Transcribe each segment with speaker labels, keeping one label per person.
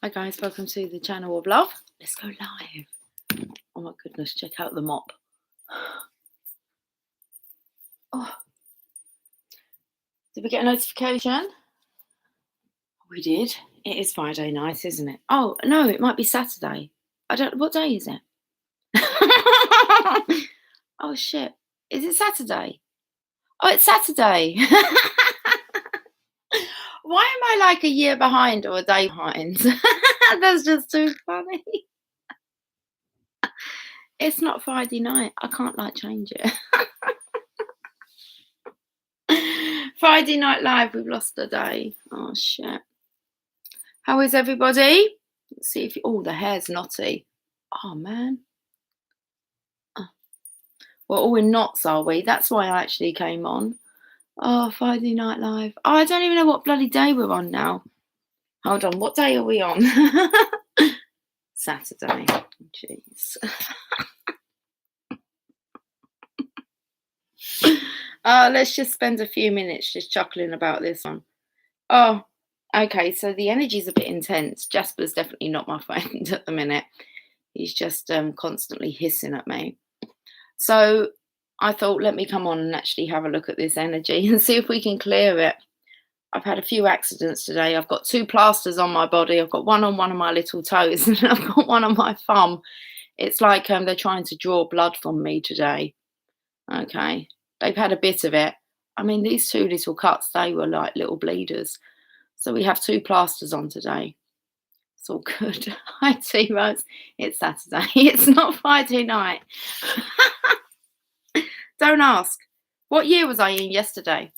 Speaker 1: Hi guys, welcome to the channel of love. Let's go live. Oh my goodness, check out the mop. Oh, did we get a notification? We did. It is Friday night, isn't it? Oh no, it might be Saturday. I don't. What day is it? Oh shit! Is it Saturday? Oh, it's Saturday. Why am I like a year behind or a day behind? That's just too funny. It's not Friday night. I can't like change it. Friday Night Live, we've lost a day. Oh shit. How is everybody? Let's see if the hair's knotty. Oh man. Oh. We're all in knots, are we? That's why I actually came on. Oh, Friday Night Live. Oh, I don't even know what bloody day we're on now. Hold on, what day are we on? Saturday. Jeez. Let's just spend a few minutes just chuckling about this one. Oh, okay, so the energy's a bit intense. Jasper's definitely not my friend at the minute. He's just constantly hissing at me. So I thought, let me come on and actually have a look at this energy and see if we can clear it. I've had a few accidents today. I've got 2 plasters on my body. I've got one on one of my little toes and I've got one on my thumb. It's like they're trying to draw blood from me today. Okay, they've had a bit of it. I mean, these 2 little cuts, they were like little bleeders. So we have 2 plasters on today. It's all good. Hi, T-Rose. It's Saturday. It's not Friday night. Don't ask. What year was I in yesterday?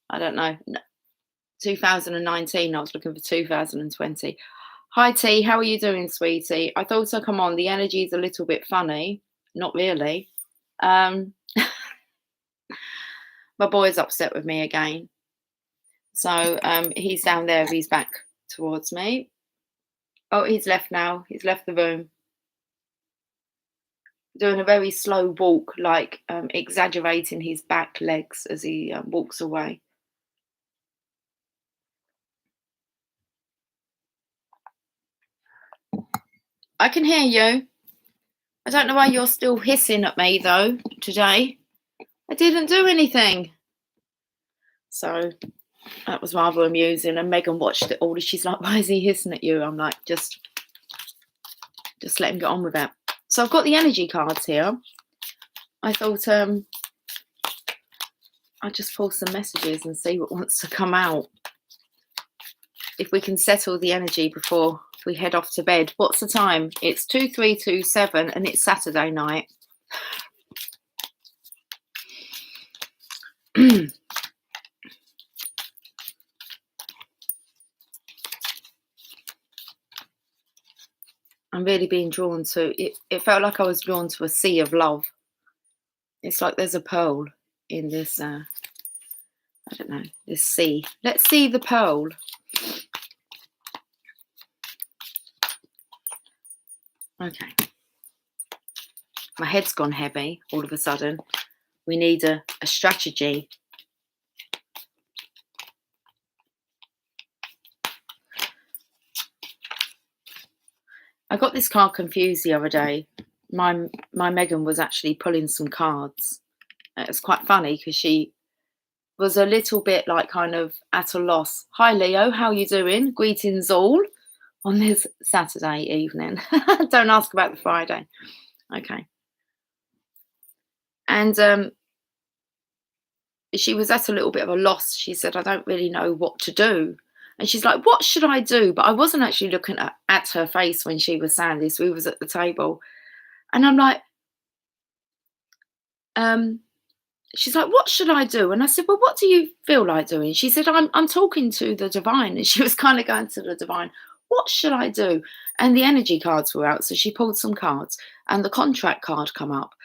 Speaker 1: I don't know. 2019. I was looking for 2020. Hi, T. How are you doing, sweetie? I thought I'd come on. The energy's a little bit funny. Not really. My boy's upset with me again. So he's down there. He's back towards me. Oh, he's left now. He's left the room. Doing a very slow walk, like exaggerating his back legs as he walks away. I can hear you. I don't know why you're still hissing at me, though, today. I didn't do anything. So that was rather amusing. And Megan watched it all. She's like, why is he hissing at you? I'm like, just let him get on with it. So I've got the energy cards here. I thought I'd just pull some messages and see what wants to come out. If we can settle the energy before we head off to bed. What's the time? It's 2327 and it's Saturday night. I'm really being drawn to it. It felt like I was drawn to a sea of love. It's like there's a pearl in this, I don't know, this sea. Let's see the pearl. Okay. My head's gone heavy all of a sudden. We need a strategy. I got this card confused the other day. My Megan was actually pulling some cards. It was quite funny because she was a little bit like kind of at a loss. Hi, Leo. How you doing? Greetings all on this Saturday evening. Don't ask about the Friday. Okay. And she was at a little bit of a loss. She said, I don't really know what to do. And she's like, what should I do? But I wasn't actually looking at her face when she was saying this. We was at the table. And I'm like, she's like, what should I do? And I said, well, what do you feel like doing? She said, I'm talking to the divine. And she was kind of going to the divine. What should I do? And the energy cards were out. So she pulled some cards and the contract card come up.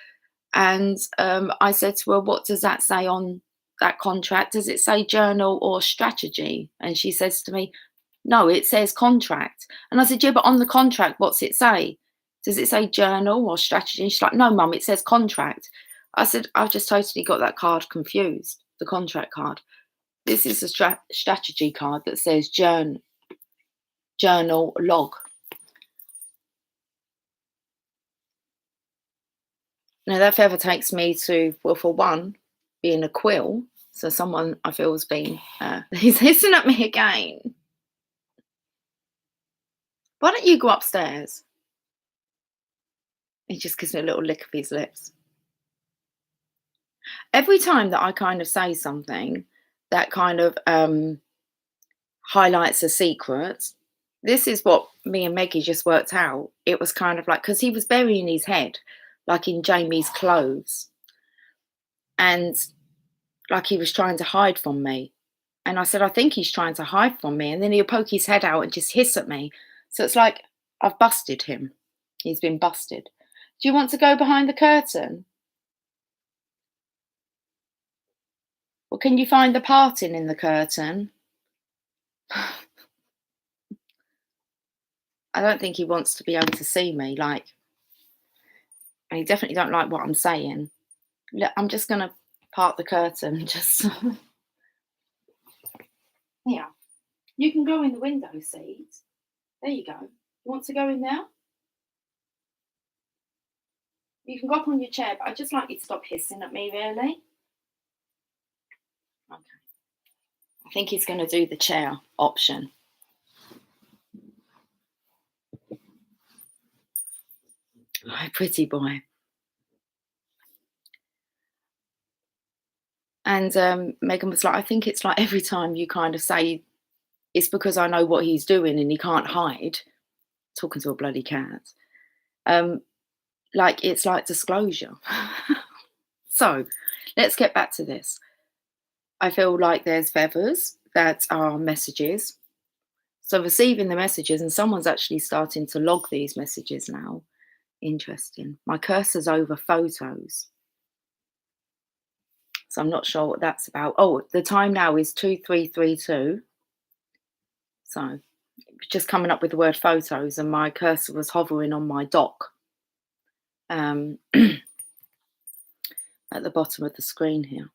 Speaker 1: And I said to her, what does that say on that contract? Does it say journal or strategy? And she says to me, no, it says contract. And I said, yeah, but on the contract, what's it say? Does it say journal or strategy? And she's like, no, mum, it says contract. I said, I've just totally got that card confused, the contract card. This is a strategy card that says journal journal log. Now that feather takes me to, well, for one, being a quill. So someone I feel has been, he's hissing at me again. Why don't you go upstairs? He just gives me a little lick of his lips. Every time that I kind of say something that kind of highlights a secret, this is what me and Maggie just worked out. It was kind of like, because he was burying his head, like in Jamie's clothes. And like he was trying to hide from me. And I said, I think he's trying to hide from me. And then he'll poke his head out and just hiss at me. So it's like, I've busted him. He's been busted. Do you want to go behind the curtain? Well, can you find the parting in the curtain? I don't think he wants to be able to see me. Like, and he definitely don't like what I'm saying. Look, I'm just going to part the curtain. Just yeah. You can go in the window seat. There you go. You want to go in there? You can go up on your chair, but I'd just like you to stop hissing at me, really. Okay. I think he's going to do the chair option. Oh, pretty boy. And Megan was like, I think it's like every time you kind of say, it's because I know what he's doing and he can't hide. Talking to a bloody cat. Like, it's like disclosure. So let's get back to this. I feel like there's feathers that are messages. So receiving the messages, and someone's actually starting to log these messages now. Interesting. My cursor's over photos. So I'm not sure what that's about. Oh, the time now is 2332. So just coming up with the word photos, and my cursor was hovering on my dock at the bottom of the screen here.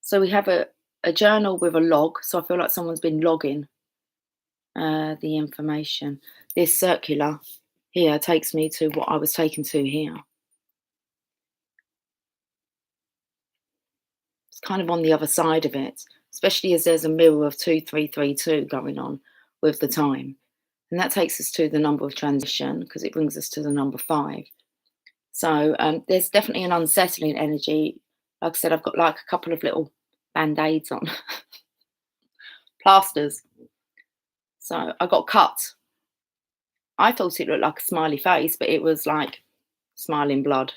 Speaker 1: So we have a journal with a log. So I feel like someone's been logging the information. This circular here takes me to what I was taken to here. It's kind of on the other side of it, especially as there's a mirror of 2332 going on with the time. And that takes us to the number of transition, because it brings us to the number 5. So there's definitely an unsettling energy. Like I said, I've got like a couple of little band-aids on. Plasters. So I got cut. I thought it looked like a smiley face, but it was like smiling blood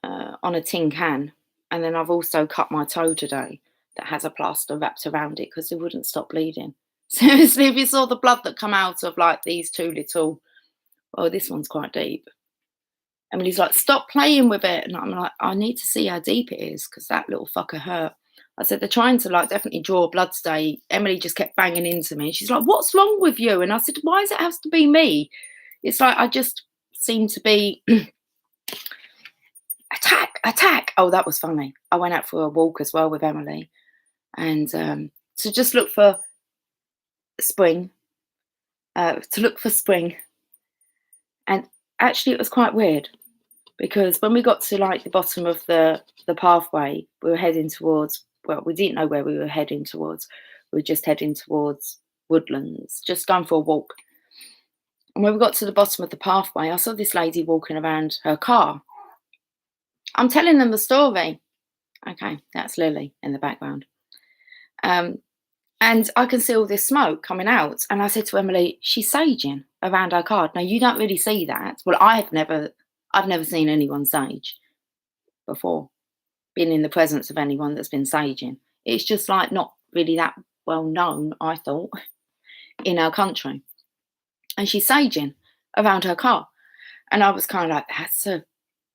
Speaker 1: on a tin can. And then I've also cut my toe today that has a plaster wrapped around it because it wouldn't stop bleeding. Seriously, if you saw the blood that come out of like these two little, oh, this one's quite deep. Emily's like, stop playing with it. And I'm like, I need to see how deep it is because that little fucker hurt. I said, they're trying to like definitely draw blood today. Emily just kept banging into me. She's like, what's wrong with you? And I said, why does it have to be me? It's like, I just seem to be attack. Oh, that was funny. I went out for a walk as well with Emily. And to just look for spring. And actually it was quite weird because when we got to like the bottom of the pathway, we were heading towards, well, we didn't know where we were heading towards. We were just heading towards woodlands, just going for a walk. And when we got to the bottom of the pathway, I saw this lady walking around her car. I'm telling them the story. Okay, that's Lily in the background. And I can see all this smoke coming out. And I said to Emily, she's saging around her car. Now, you don't really see that. Well, I've never seen anyone sage before, being in the presence of anyone that's been saging. It's just like not really that well known, I thought, in our country. And she's saging around her car. And I was kind of like, that's a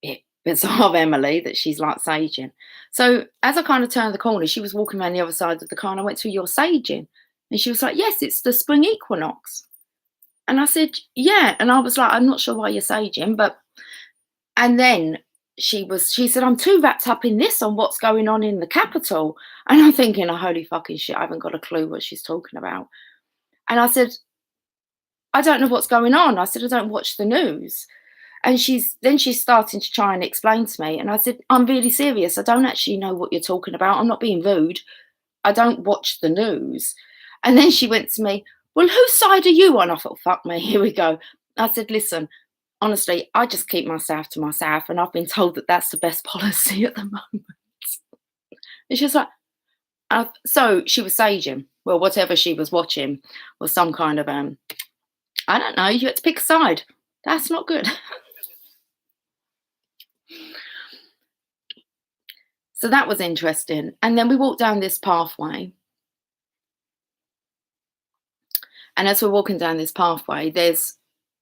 Speaker 1: bit bizarre, Emily, that she's like saging. So as I kind of turned the corner, she was walking around the other side of the car and I went to, you're saging? And she was like, yes, it's the spring equinox. And I said, yeah. And I was like, I'm not sure why you're saging, but, and then she said, I'm too wrapped up in this on what's going on in the capital. And I'm thinking, oh, holy fucking shit, I haven't got a clue what she's talking about. And I said, I don't know what's going on. I said, I don't watch the news. And she's starting to try and explain to me. And I said, I'm really serious. I don't actually know what you're talking about. I'm not being rude. I don't watch the news. And then she went to me, well, whose side are you on? I thought, fuck me, here we go. I said, listen, honestly, I just keep myself to myself. And I've been told that that's the best policy at the moment. And she was like, so she was saging. Well, whatever she was watching was some kind of, I don't know, you had to pick a side. That's not good. So that was interesting. And then we walked down this pathway. And as we're walking down this pathway, there's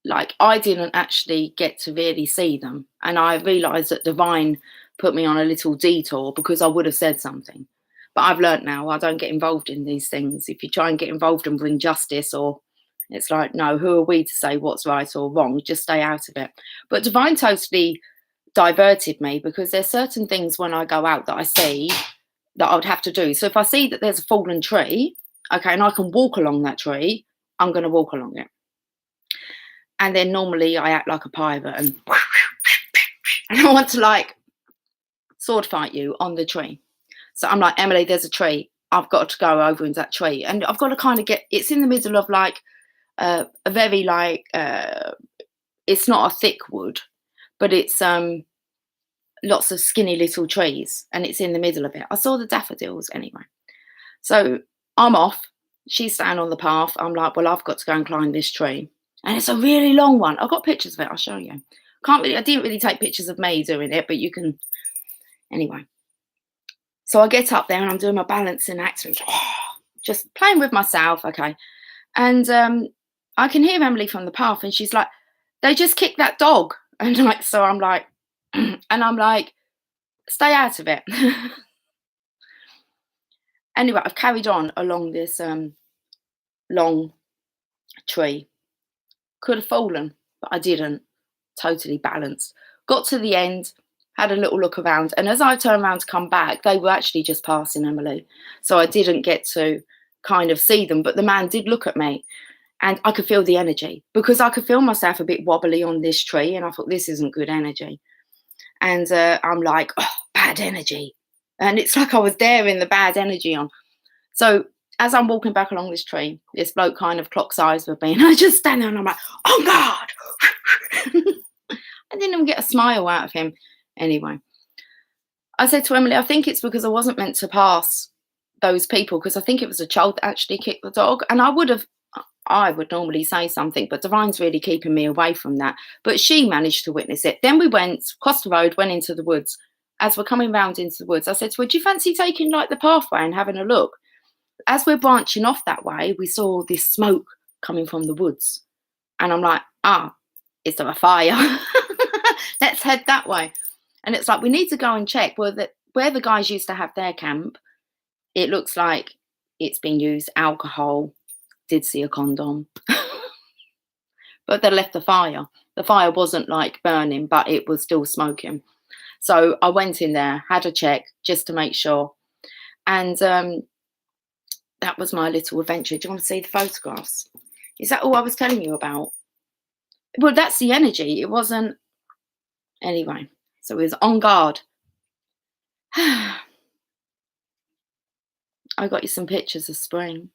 Speaker 1: like, I didn't actually get to really see them. And I realized that Divine put me on a little detour because I would have said something. But I've learnt now, I don't get involved in these things. If you try and get involved and bring justice, or it's like, no, who are we to say what's right or wrong? Just stay out of it. But Divine totally diverted me, because there's certain things when I go out that I see that I would have to do. So if I see that there's a fallen tree, okay, and I can walk along that tree, I'm going to walk along it. And then normally I act like a pirate and I want to like sword fight you on the tree. So I'm like, Emily, there's a tree. I've got to go over into that tree. And I've got to kind of it's in the middle of like a very like, it's not a thick wood, but it's lots of skinny little trees, and it's in the middle of it. I saw the daffodils anyway. So I'm off. She's standing on the path. I'm like, well, I've got to go and climb this tree. And it's a really long one. I've got pictures of it. I'll show you. I didn't really take pictures of me doing it, but you can, anyway. So I get up there and I'm doing my balancing act, just playing with myself, okay. And I can hear Emily from the path, and she's like, they just kicked that dog. And like, so I'm like, and I'm like, stay out of it. Anyway, I've carried on along this long tree. Could have fallen, but I didn't. Totally balanced. Got to the end, had a little look around, and as I turned around to come back, they were actually just passing Emily. So I didn't get to kind of see them, but the man did look at me, and I could feel the energy, because I could feel myself a bit wobbly on this tree, and I thought, this isn't good energy. And I'm like, oh, bad energy. And it's like I was there in the bad energy on. So as I'm walking back along this tree, this bloke kind of clocks eyes with me, and I just stand there and I'm like, oh God. I didn't even get a smile out of him. Anyway, I said to Emily, I think it's because I wasn't meant to pass those people, because I think it was a child that actually kicked the dog. And I would normally say something, but Divine's really keeping me away from that. But she managed to witness it. Then we went, crossed the road, went into the woods. As we're coming round into the woods, I said to her, do you fancy taking like the pathway and having a look? As we're branching off that way, we saw this smoke coming from the woods. And I'm like, is there a fire? Let's head that way. And it's like, we need to go and check where the guys used to have their camp. It looks like it's been used, alcohol, did see a condom. But they left the fire. The fire wasn't like burning, but it was still smoking. So I went in there, had a check just to make sure. And that was my little adventure. Do you want to see the photographs? Is that all I was telling you about? Well, that's the energy. It wasn't. Anyway, so it was on guard. I got you some pictures of spring.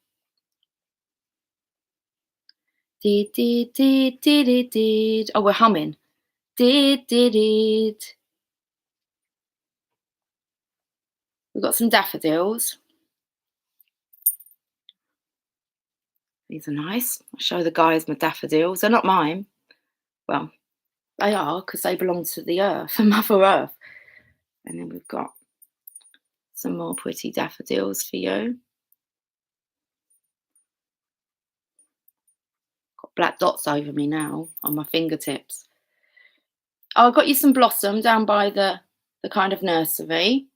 Speaker 1: Did, did, did, did, did, did. Oh, we're humming. Did, did, did. We've got some daffodils. These are nice. I'll show the guys my daffodils. They're not mine. Well, they are, because they belong to the earth, the Mother Earth. And then we've got some more pretty daffodils for you. Got black dots over me now on my fingertips. Oh, I got you some blossom down by the kind of nursery.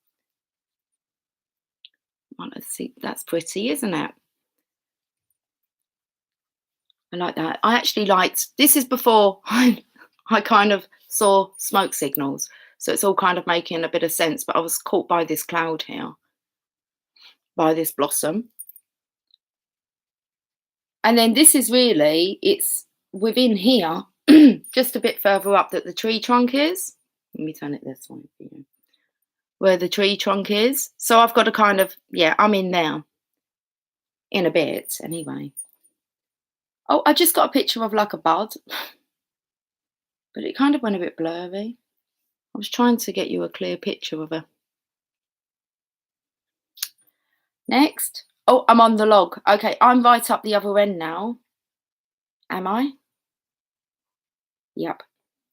Speaker 1: Well, let's see, that's pretty, isn't it? I like that. I actually liked, this is before I kind of saw smoke signals. So it's all kind of making a bit of sense, but I was caught by this cloud here, by this blossom. And then this is really, it's within here, just a bit further up that the tree trunk is. Let me turn it this way for you. Where the tree trunk is. So I've got to kind of, yeah, I'm in there. In a bit, anyway. Oh, I just got a picture of like a bud. But it kind of went a bit blurry. I was trying to get you a clear picture of her. Next. Oh, I'm on the log. Okay, I'm right up the other end now. Am I? Yep.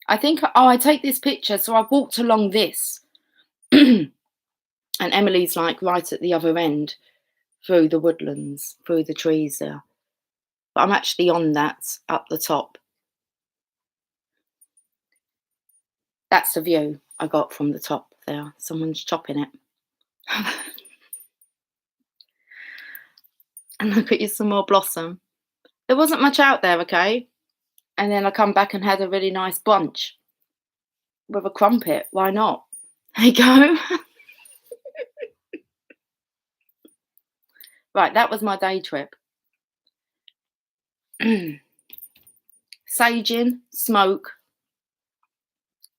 Speaker 1: I think, I take this picture, so I walked along this. And Emily's like right at the other end, through the woodlands, through the trees there. But I'm actually on that, up the top. That's the view I got from the top there. Someone's chopping it. And look at you, some more blossom. There wasn't much out there, okay? And then I come back and had a really nice bunch with a crumpet. Why not? There you go. Right, that was my day trip. Saging, smoke,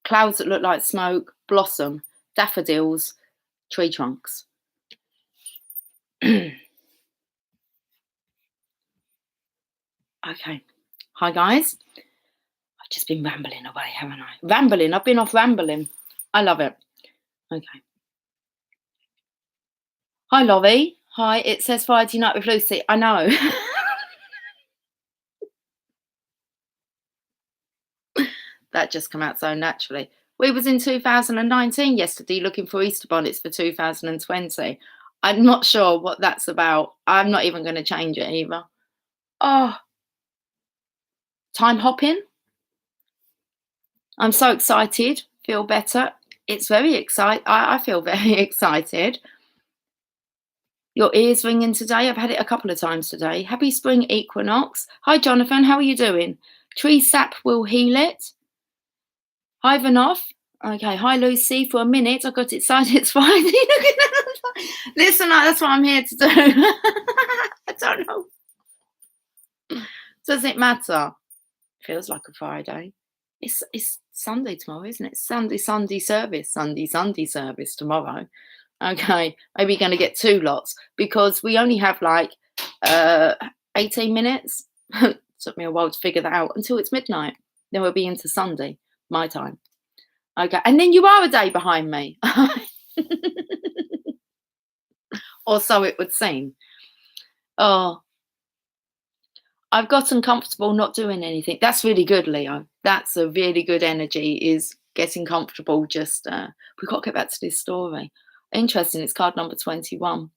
Speaker 1: clouds that look like smoke, blossom, daffodils, tree trunks. Okay. Hi, guys. I've just been rambling away, haven't I? Rambling. I've been off rambling. I love it. Okay. Hi, Laurie. Hi. It says Friday night with Lucy. I know. That just come out so naturally. We was in 2019 yesterday looking for Easter bonnets for 2020. I'm not sure what that's about. I'm not even going to change it either. Oh, time hopping. I'm so excited. Feel better. It's very exciting. I feel very excited. Your ears ringing today. I've had it a couple of times today. Happy spring equinox. Hi, Jonathan. How are you doing? Tree sap will heal it. Hi, Vanoff. Okay. Hi, Lucy. For a minute, I got excited. It's Friday. Listen, that's what I'm here to do. I don't know. Does it matter? Feels like a Friday. It's Sunday tomorrow, isn't it? Sunday service. Sunday service tomorrow. Okay, maybe you're going to get two lots because we only have like 18 minutes. Took me a while to figure that out until it's midnight. Then we'll be into Sunday, my time. Okay, and then you are a day behind me. Or so it would seem. Oh, I've gotten comfortable not doing anything. That's really good, Leo. That's a really good energy, is getting comfortable. Just, we've got to get back to this story. Interesting. It's card number 21.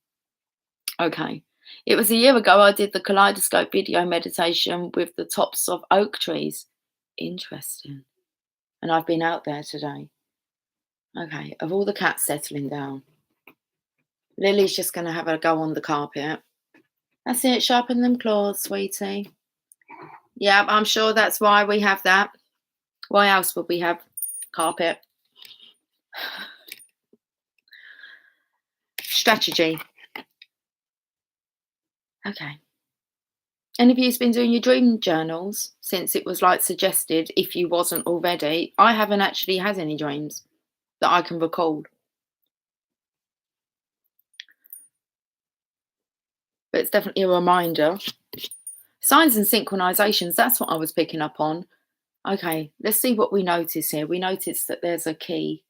Speaker 1: Okay. It was a year ago I did the kaleidoscope video meditation with the tops of oak trees. Interesting. And I've been out there today. Okay. Of all the cats settling down, Lily's just going to have a go on the carpet. That's it. Sharpen them claws, sweetie. Yeah, I'm sure that's why we have that. Why else would we have carpet? Strategy. Okay. Any of you's been doing your dream journals since it was like suggested, if you wasn't already? I haven't actually had any dreams that I can recall. But it's definitely a reminder. Signs and synchronizations, that's what I was picking up on. Okay, let's see what we notice here. We notice that there's a key.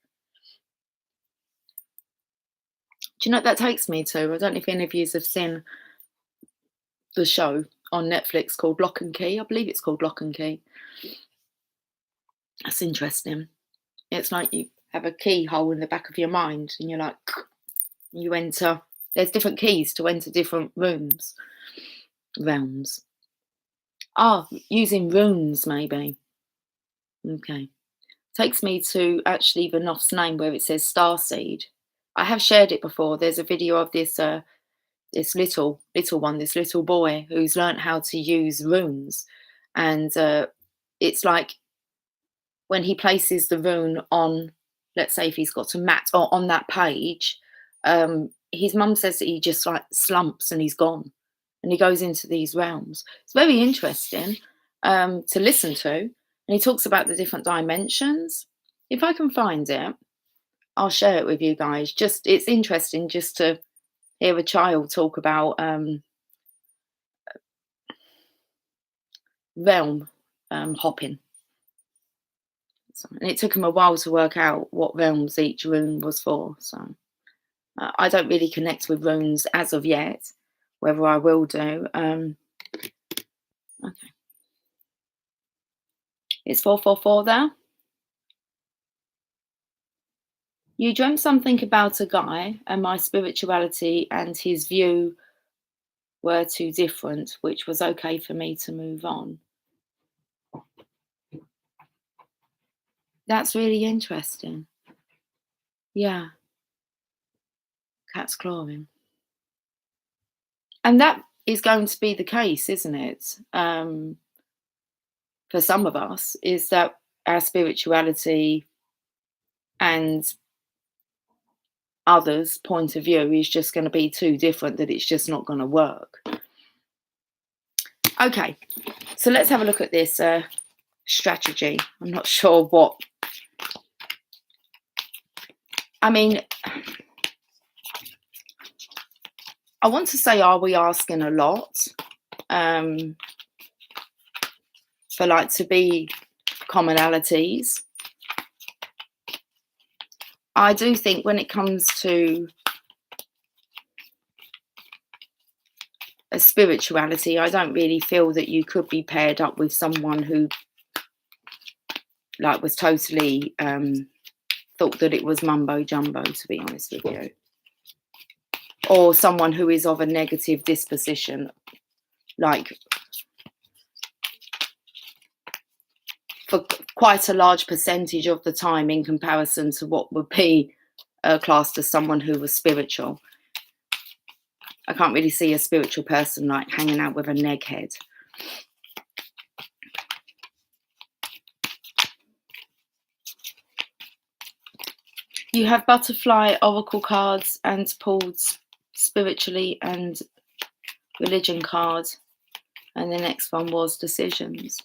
Speaker 1: Do you know what that takes me to? I don't know if any of you have seen the show on Netflix called Lock and Key. I believe it's called Lock and Key. That's interesting. It's like you have a keyhole in the back of your mind and you're like, you enter. There's different keys to enter different realms. Using runes maybe. Okay. Takes me to actually Vanoff's name where it says Starseed. I have shared it before. There's a video of this this little boy who's learned how to use runes. And it's like when he places the rune on, let's say if he's got a mat or on that page, his mum says that he just like slumps and he's gone. And he goes into these realms. It's very interesting. to listen to. And he talks about the different dimensions. If I can find it, I'll share it with you guys. Just it's interesting just to hear a child talk about realm hopping. So, and it took him a while to work out what realms each rune was for. So I don't really connect with runes as of yet. Whether I will do. Okay. It's 444 there. You dreamt something about a guy, and my spirituality and his view were too different, which was okay for me to move on. That's really interesting. Yeah. Cat's clawing. And that is going to be the case, isn't it? For some of us, is that our spirituality and others' point of view is just going to be too different, that it's just not going to work. Okay, so let's have a look at this strategy. I'm not sure what. I mean, I want to say, are we asking a lot for like to be commonalities? I do think when it comes to a spirituality, I don't really feel that you could be paired up with someone who like was totally thought that it was mumbo jumbo, to be honest with you, or someone who is of a negative disposition, like for quite a large percentage of the time in comparison to what would be classed as someone who was spiritual. I can't really see a spiritual person like hanging out with a neckhead. You have butterfly oracle cards and pulled spiritually and religion card, and the next one was decisions.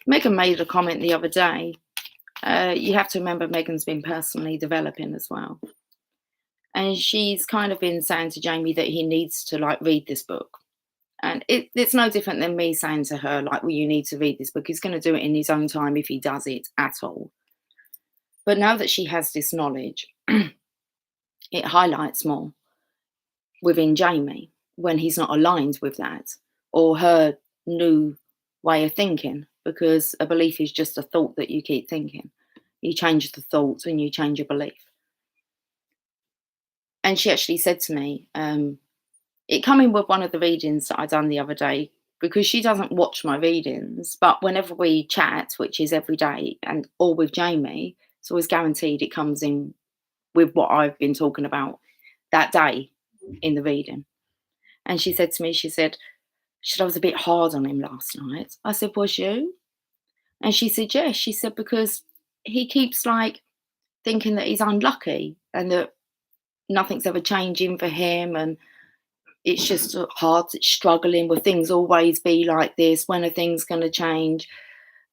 Speaker 1: Megan made a comment the other day. You have to remember Megan's been personally developing as well. And she's kind of been saying to Jamie that he needs to like read this book. And it's no different than me saying to her, like, well, you need to read this book. He's going to do it in his own time if he does it at all. But now that she has this knowledge, it highlights more within Jamie when he's not aligned with that or her new way of thinking, because a belief is just a thought that you keep thinking. You change the thoughts and you change your belief. And she actually said to me, it came in with one of the readings that I done the other day, because she doesn't watch my readings, but whenever we chat, which is every day, and or with Jamie, it's always guaranteed it comes in with what I've been talking about that day in the reading. And she said to me, she said, I was a bit hard on him last night. I said, was you? And she said, yes. She said, because he keeps like thinking that he's unlucky and that nothing's ever changing for him, and it's just hard, it's struggling. Will things always be like this? When are things going to change?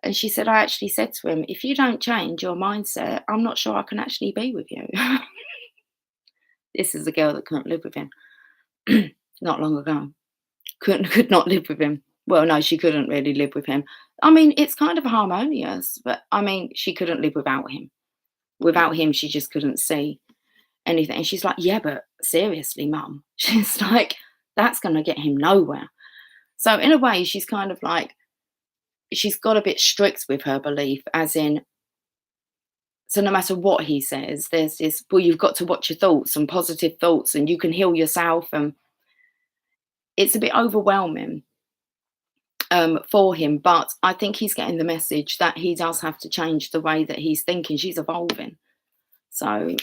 Speaker 1: And she said, I actually said to him, if you don't change your mindset, I'm not sure I can actually be with you. This is a girl that couldn't live with him not long ago. Could not live with him. Well, no, she couldn't really live with him. I mean, it's kind of harmonious, but I mean, she couldn't live without him. Without him, she just couldn't see anything. And she's like, yeah, but seriously, mum. She's like, that's going to get him nowhere. So in a way, she's kind of like, she's got a bit strict with her belief, as in, so no matter what he says, there's this, well, you've got to watch your thoughts and positive thoughts, and you can heal yourself. And it's a bit overwhelming for him. But I think he's getting the message that he does have to change the way that he's thinking. She's evolving. So,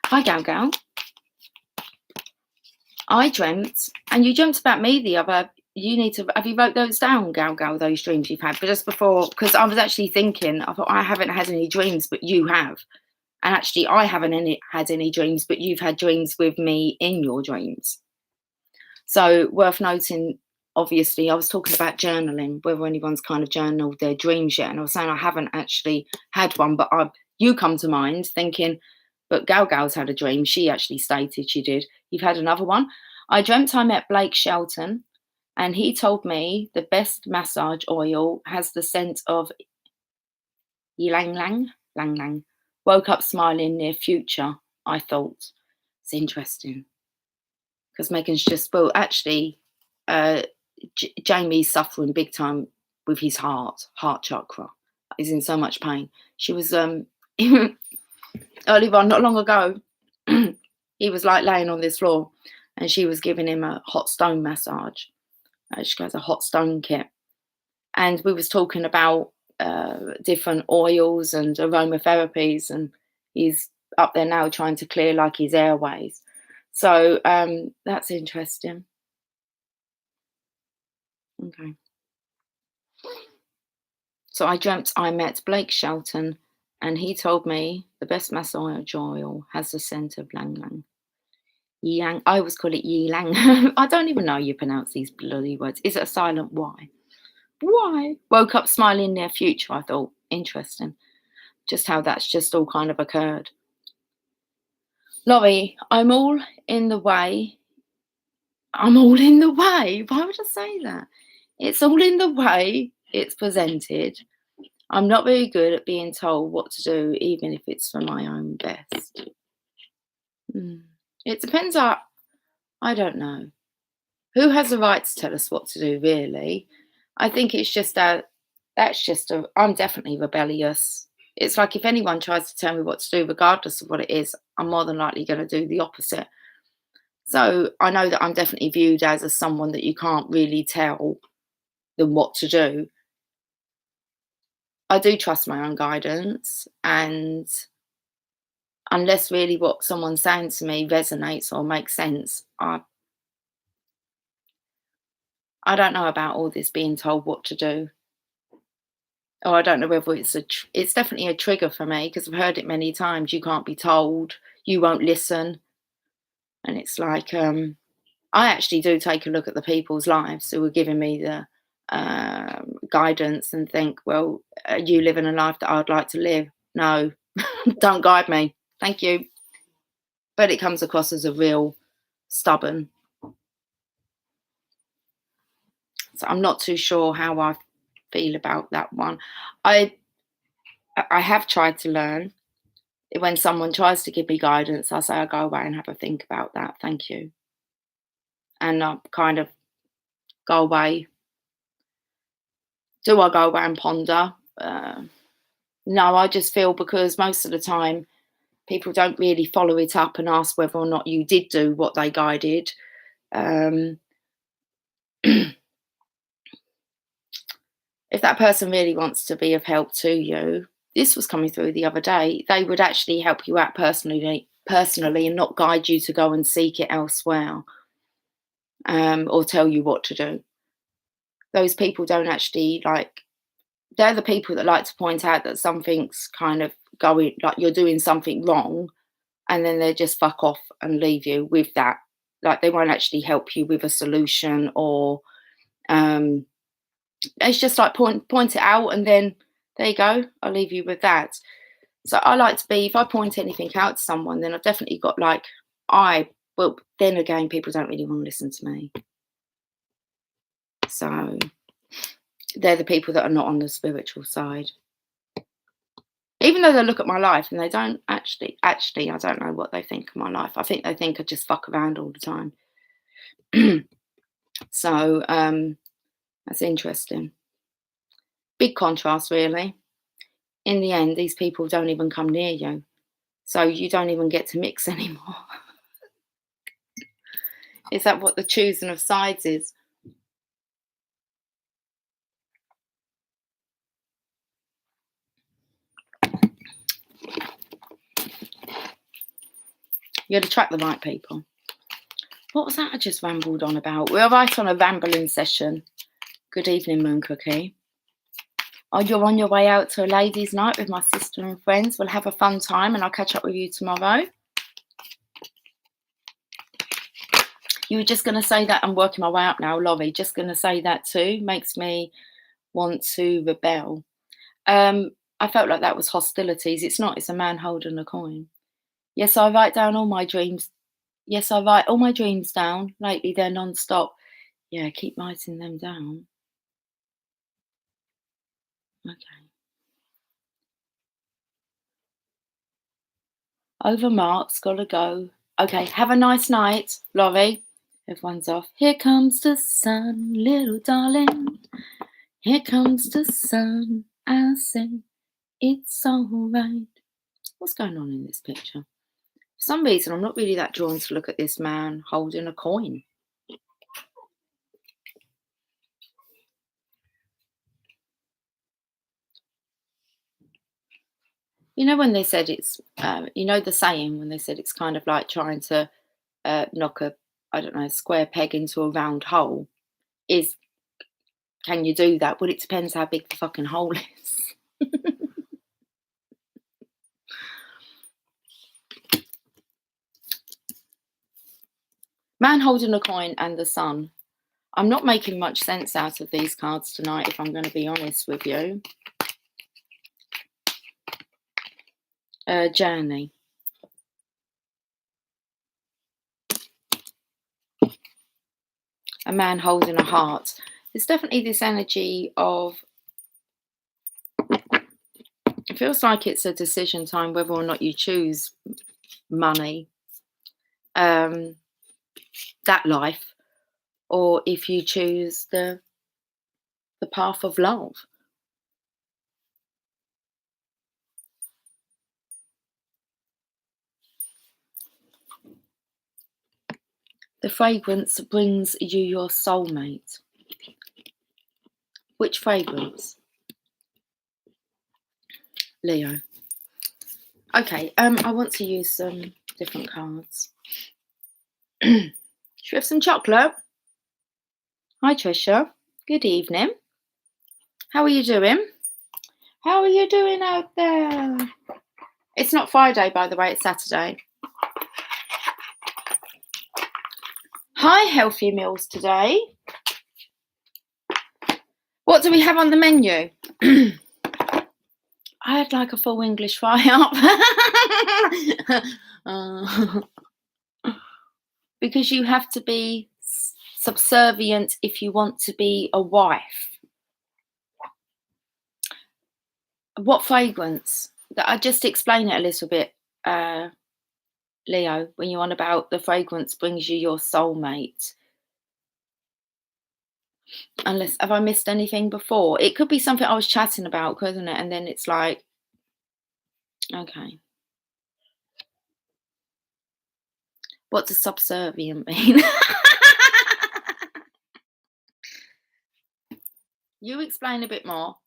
Speaker 1: hi, Gal Gal. I dreamt, and you dreamt about me the other. You need to, have you wrote those down, Gal Gal, those dreams you've had? But just before, because I was actually thinking, I thought I haven't had any dreams, but you have. And actually, I haven't had any dreams, but you've had dreams with me in your dreams. So worth noting, obviously, I was talking about journaling, whether anyone's kind of journaled their dreams yet. And I was saying I haven't actually had one, but you come to mind thinking, but Gal Gal's had a dream. She actually stated she did. You've had another one. I dreamt I met Blake Shelton, and he told me the best massage oil has the scent of ylang lang. Woke up smiling near future, I thought. It's interesting. Because Megan's just, well, actually, Jamie's suffering big time with his heart chakra. He's in so much pain. She was, early on, not long ago, he was like laying on this floor and she was giving him a hot stone massage. She has a hot stone kit. And we was talking about different oils and aromatherapies, and he's up there now trying to clear like his airways. So that's interesting. Okay. So I dreamt I met Blake Shelton, and he told me the best massage oil has the scent of lang lang. Yang, I always call it Yilang. I don't even know how you pronounce these bloody words. Is it a silent Y? Why? Woke up smiling near future, I thought. Interesting. Just how that's just all kind of occurred. Laurie, I'm all in the way. I'm all in the way. Why would I say that? It's all in the way it's presented. I'm not very good at being told what to do, even if it's for my own best. It depends on, I don't know. Who has the right to tell us what to do, really? I think it's just I'm definitely rebellious. It's like if anyone tries to tell me what to do, regardless of what it is, I'm more than likely going to do the opposite. So I know that I'm definitely viewed as someone that you can't really tell them what to do. I do trust my own guidance, and unless really what someone's saying to me resonates or makes sense, I don't know about all this being told what to do. Or I don't know whether it's definitely a trigger for me, because I've heard it many times. You can't be told, you won't listen. And it's like, I actually do take a look at the people's lives who are giving me the guidance and think, well, are you living a life that I'd like to live? No, don't guide me. Thank you. But it comes across as a real stubborn. So I'm not too sure how I feel about that one. I have tried to learn. When someone tries to give me guidance, I say I'll go away and have a think about that. Thank you. And I kind of go away. Do I go away and ponder? No, I just feel because most of the time people don't really follow it up and ask whether or not you did do what they guided. If that person really wants to be of help to you, this was coming through the other day, they would actually help you out personally and not guide you to go and seek it elsewhere, or tell you what to do. Those people don't actually they're the people that like to point out that something's kind of going, like you're doing something wrong, and then they just fuck off and leave you with that. Like they won't actually help you with a solution, or it's just like point it out and then there you go, I'll leave you with that. So I like to be, if I point anything out to someone, then I've definitely got well, then again, people don't really want to listen to me. So they're the people that are not on the spiritual side. Even though they look at my life and they don't actually, I don't know what they think of my life. I think they think I just fuck around all the time. So that's interesting. Big contrast, really. In the end, these people don't even come near you. So you don't even get to mix anymore. Is that what the choosing of sides is? You got to attract the right people. What was that I just rambled on about? We're right on a rambling session. Good evening, Moon Cookie. Oh, you're on your way out to a ladies' night with my sister and friends. We'll have a fun time and I'll catch up with you tomorrow. You were just going to say that. I'm working my way up now, Laurie. Just going to say that too. Makes me want to rebel. I felt like that was hostilities. It's not. It's a man holding a coin. Yes, I write down all my dreams. Yes, I write all my dreams down. Lately, they're non-stop. Yeah, keep writing them down. Okay. Over marks, gotta go. Okay, have a nice night, Laurie. Everyone's off. Here comes the sun, little darling. Here comes the sun. I say it's alright. What's going on in this picture? For some reason, I'm not really that drawn to look at this man holding a coin. You know when they said it's, you know the saying when they said it's kind of like trying to knock a, I don't know, square peg into a round hole. Is, can you do that? Well, it depends how big the fucking hole is. Man holding a coin and the sun. I'm not making much sense out of these cards tonight, if I'm going to be honest with you. Journey. A man holding a heart. There's definitely this energy of, it feels like it's a decision time whether or not you choose money, that life, or if you choose the path of love. The fragrance brings you your soulmate. Which fragrance? Leo. Okay, I want to use some different cards. Should we have some chocolate? Hi, Trisha. Good evening. How are you doing? How are you doing out there? It's not Friday, by the way, it's Saturday. Hi, Healthy Meals today. What do we have on the menu? I'd like a full English fry-up. Because you have to be subservient if you want to be a wife. What fragrance? I just explain it a little bit, Leo, when you're on about the fragrance brings you your soulmate. Unless, have I missed anything before? It could be something I was chatting about, couldn't it? And then it's like, okay. What does subservient mean? You explain a bit more.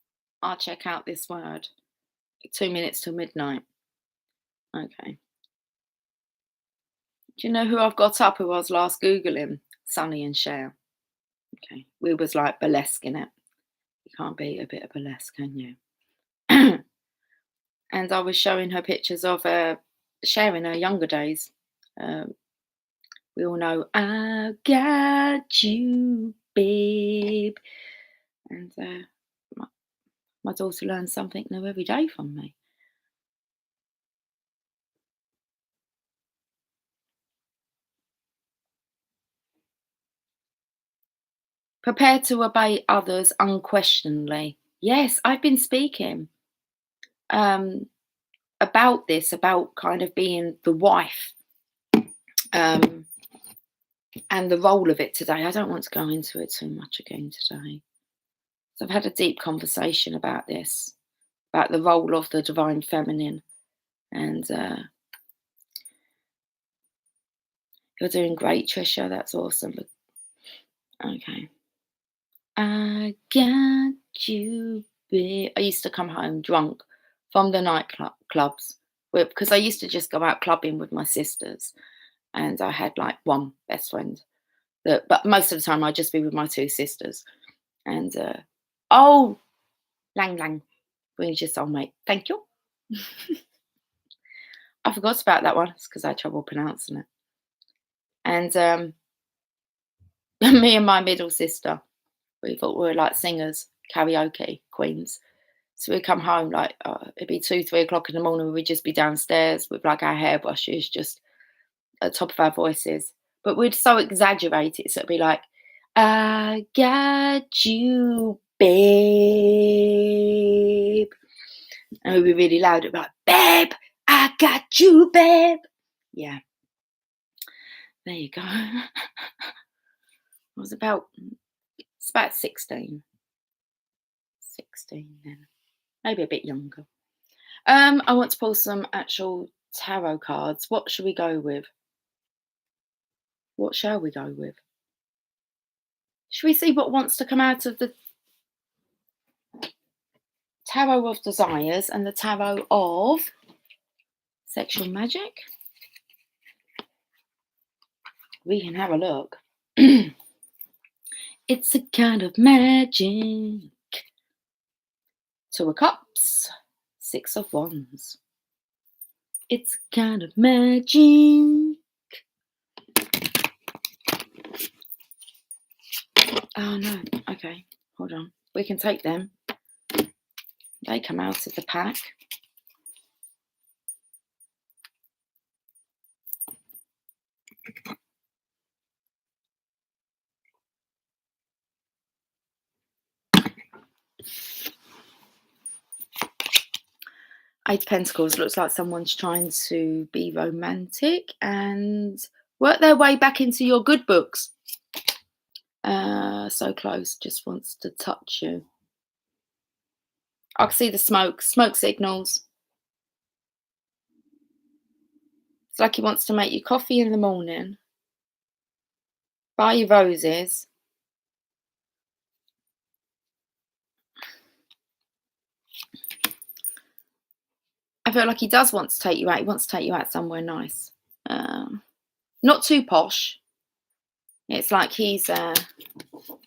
Speaker 1: I'll check out this word. 2 minutes till midnight. Okay. Do you know who I've got up who I was last Googling? Sonny and Cher. Okay. We was like burlesquing it. You can't beat a bit of burlesque, can you? And I was showing her pictures of Cher in her younger days. We all know, I got you, babe. And my daughter learns something new every day from me. Prepare to obey others unquestioningly. Yes, I've been speaking about this, about kind of being the wife and the role of it today. I don't want to go into it too much again today. So I've had a deep conversation about this, about the role of the divine feminine. And you're doing great, Trisha. That's awesome. Okay. I got you, babe. I used to come home drunk from the nightclubs because I used to just go out clubbing with my sisters, and I had like one best friend. But most of the time I'd just be with my two sisters. And oh, Lang lang. Brings your soulmate. Thank you. I forgot about that one. It's because I had trouble pronouncing it. And me and my middle sister, we thought we were like singers, karaoke queens. So we'd come home like it'd be 2, 3 o'clock in the morning. We'd just be downstairs with like our hairbrushes just at the top of our voices. But we'd so exaggerate it, so it'd be like, "I got you, babe," and we'd be really loud. It'd be like, "Babe, I got you, babe." Yeah, there you go. It's about 16 then, maybe a bit younger. I want to pull some actual tarot cards. What should we go with? What shall we go with? Should we see what wants to come out of the Tarot of Desires and the Tarot of Sexual Magic? We can have a look. It's a kind of magic. 2 of Cups, 6 of Wands. It's a kind of magic. Oh no, okay, hold on. We can take them. They come out of the pack. Eight of Pentacles looks like someone's trying to be romantic and work their way back into your good books. So close, just wants to touch you. I can see the smoke signals. It's like he wants to make you coffee in the morning, buy you roses. I feel like he does want to take you out. He wants to take you out somewhere nice. Not too posh. It's like he's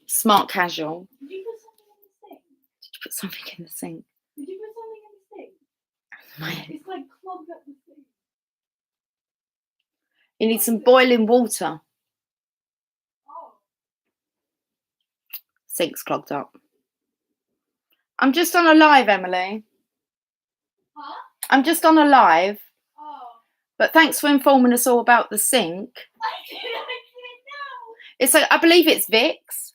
Speaker 1: smart casual.
Speaker 2: Did you put something in the sink?
Speaker 1: Did you put something in the sink?
Speaker 2: Did you put something in the sink? It's like clogged up the sink.
Speaker 1: You need some boiling water.
Speaker 2: Oh.
Speaker 1: Sink's clogged up. I'm just on a live, Emily.
Speaker 2: Huh?
Speaker 1: I'm just on a live.
Speaker 2: Oh.
Speaker 1: But thanks for informing us all about the sink.
Speaker 2: I didn't know.
Speaker 1: It's like, I believe it's Vicks.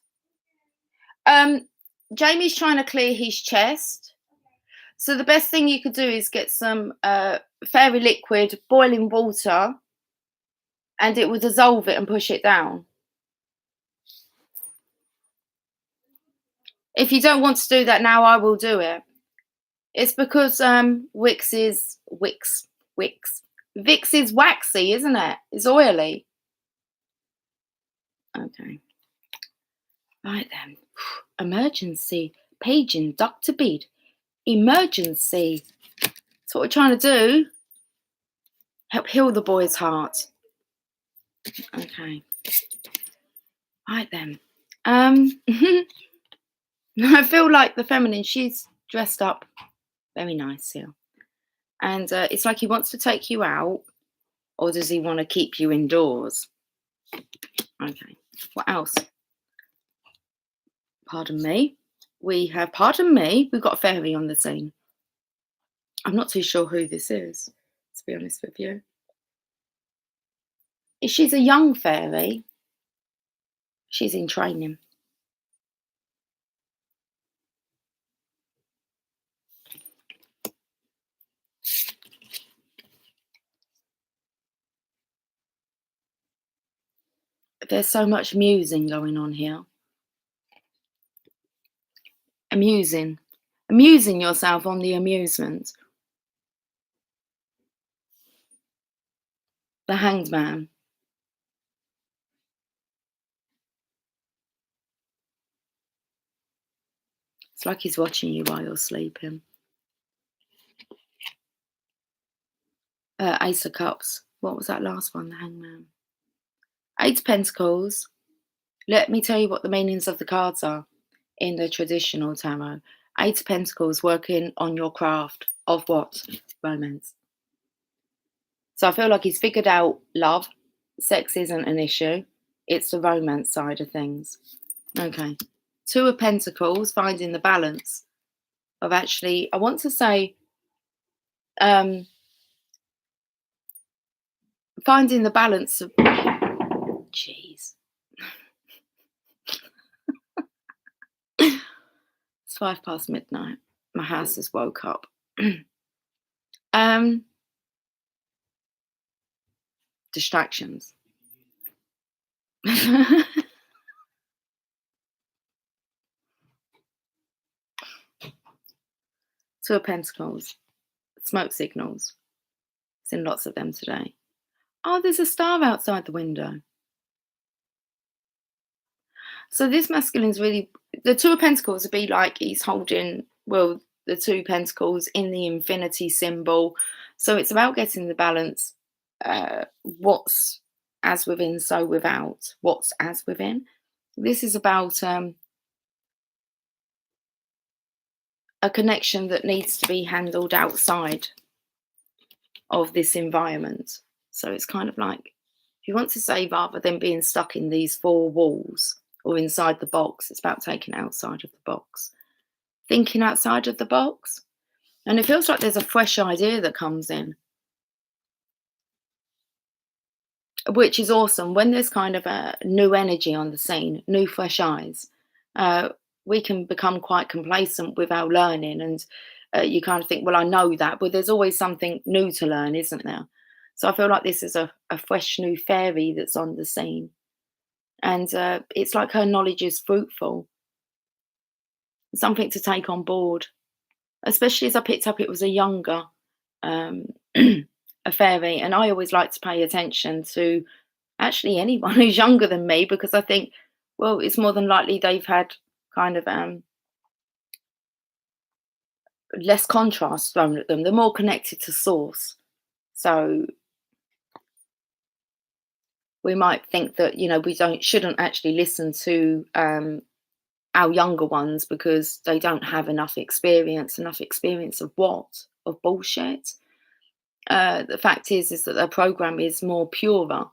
Speaker 1: Jamie's trying to clear his chest. So the best thing you could do is get some fairy liquid, boiling water, and it will dissolve it and push it down. If you don't want to do that now, I will do it. It's because Vicks is waxy, isn't it? It's oily. Okay. Right then. Emergency. Paging Dr. Bede. Emergency. That's what we're trying to do. Help heal the boy's heart. Okay. Right then. I feel like the feminine, she's dressed up very nice here. And it's like he wants to take you out, or does he want to keep you indoors? Okay. What else? Pardon me. We've got a fairy on the scene. I'm not too sure who this is, to be honest with you. She's a young fairy. She's in training. There's so much musing going on here. Amusing yourself on the amusement. The Hanged Man. It's like he's watching you while you're sleeping. Ace of Cups. What was that last one? The Hanged Man. 8 of Pentacles. Let me tell you what the meanings of the cards are in the traditional tarot. Eight of Pentacles, working on your craft of what? Romance. So I feel like he's figured out love. Sex isn't an issue. It's the romance side of things. Okay. Two of Pentacles, finding the balance of actually, I want to say, finding the balance of, jeez. It's 5 past midnight. My house has woke up. Distractions. Two of Pentacles. Smoke signals. Seen lots of them today. Oh, there's a star outside the window. So this masculine's really, the Two of Pentacles would be like he's holding, well, the two pentacles in the infinity symbol. So it's about getting the balance. What's as within, so without. What's as within. This is about a connection that needs to be handled outside of this environment. So it's kind of like, if you want to say, rather than being stuck in these four walls or inside the box, it's about taking outside of the box, thinking outside of the box. And it feels like there's a fresh idea that comes in, which is awesome. When there's kind of a new energy on the scene, new fresh eyes, we can become quite complacent with our learning, and you kind of think, well, I know that, but there's always something new to learn, isn't there? So I feel like this is a fresh new fairy that's on the scene, and it's like her knowledge is fruitful, something to take on board, especially as I picked up it was a younger a fairy, and I always like to pay attention to actually anyone who's younger than me, because I think, well, it's more than likely they've had kind of less contrast thrown at them. They're more connected to source. So we might think that, you know, we shouldn't actually listen to our younger ones because they don't have enough experience. Enough experience of what? Of bullshit. The fact is that their program is more purer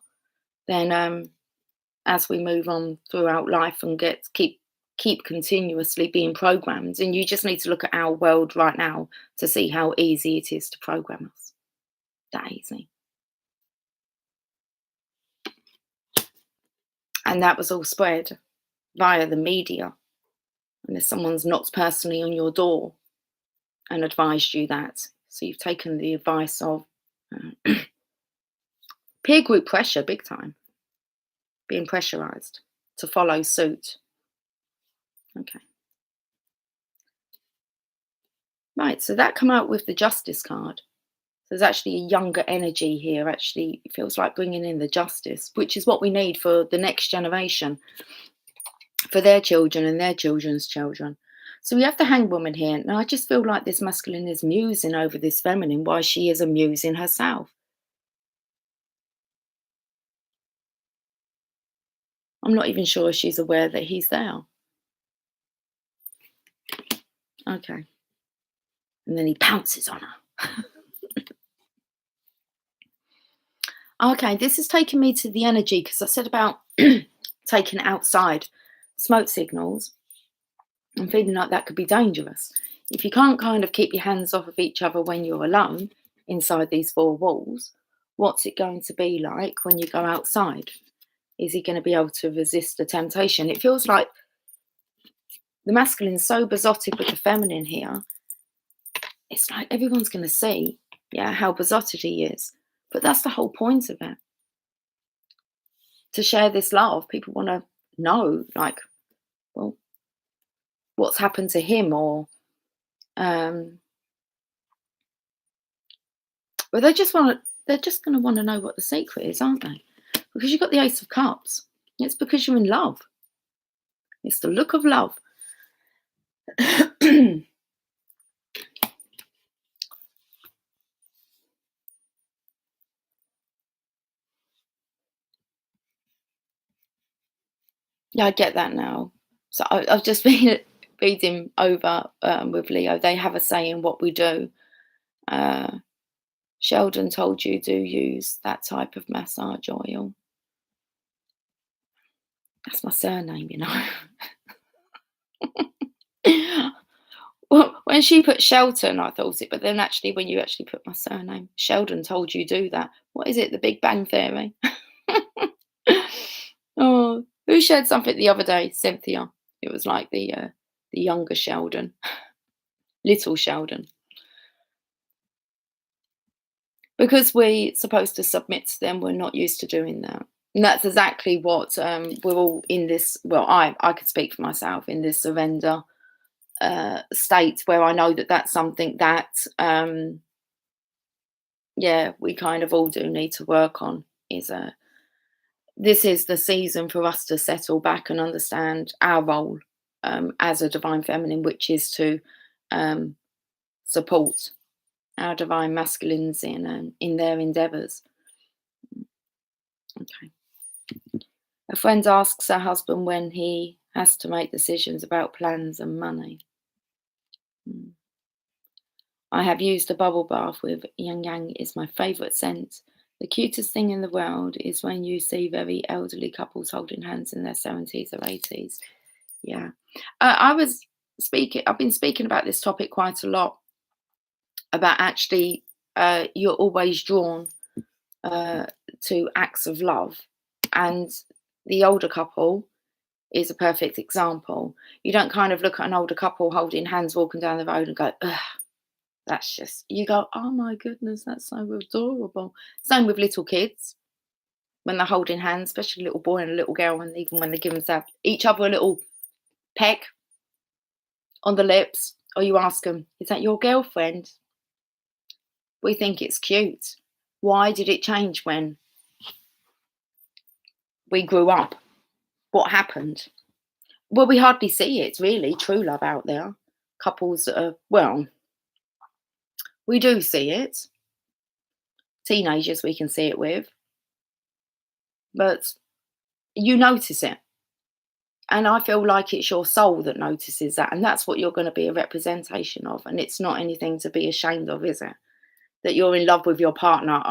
Speaker 1: than as we move on throughout life and keep continuously being programmed. And you just need to look at our world right now to see how easy it is to program us. That easy. And that was all spread via the media. And if someone's knocked personally on your door and advised you that, so you've taken the advice of peer group pressure, big time, being pressurized to follow suit. Okay. Right, so that come out with the Justice card. There's actually a younger energy here. Actually, it feels like bringing in the justice, which is what we need for the next generation, for their children and their children's children. So we have the Hanged Woman here. Now, I just feel like this masculine is musing over this feminine while she is amusing herself. I'm not even sure she's aware that he's there. Okay. And then he pounces on her. Okay, this has taken me to the energy, because I said about taking it outside. Smoke signals. I'm feeling like that could be dangerous. If you can't kind of keep your hands off of each other when you're alone inside these four walls, what's it going to be like when you go outside? Is he going to be able to resist the temptation? It feels like the masculine's so besotted with the feminine here. It's like everyone's going to see, yeah, how besotted he is. But that's the whole point of it. To share this love, people want to know, like, well, what's happened to him, or well, they're just going to want to know what the secret is, aren't they? Because you've got the Ace of Cups. It's because you're in love. It's the look of love. Yeah, I get that now. So I've just been reading over with Leo, they have a say in what we do. Sheldon told you do use that type of massage oil. That's my surname, you know. Well, when she put Shelton, I thought it, but then actually, when you actually put my surname, Sheldon told you do that. What is it? The Big Bang Theory? Oh, who shared something the other day? Cynthia. It was like the younger Sheldon, little Sheldon, because we're supposed to submit to them. We're not used to doing that, and that's exactly what we're all in this. Well, I could speak for myself in this surrender state where I know that that's something that we kind of all do need to work on. This is the season for us to settle back and understand our role as a divine feminine, which is to support our divine masculines in their endeavours. Okay. A friend asks her husband when he has to make decisions about plans and money. I have used a bubble bath with Yang Yang. Is my favourite scent. The cutest thing in the world is when you see very elderly couples holding hands in their 70s or 80s. Yeah. I've been speaking about this topic quite a lot, about actually you're always drawn to acts of love, and the older couple is a perfect example. You don't kind of look at an older couple holding hands walking down the road and go, ugh, that's just, you go, oh my goodness, that's so adorable. Same with little kids when they're holding hands, especially a little boy and a little girl, and even when they give themselves each other a little peck on the lips, or you ask them, is that your girlfriend? We think it's cute. Why did it change when we grew up? What happened? Well, we hardly see it, really, true love out there. Couples that are, well, we do see it. Teenagers we can see it with. But you notice it. And I feel like it's your soul that notices that. And that's what you're going to be a representation of. And it's not anything to be ashamed of, is it? That you're in love with your partner.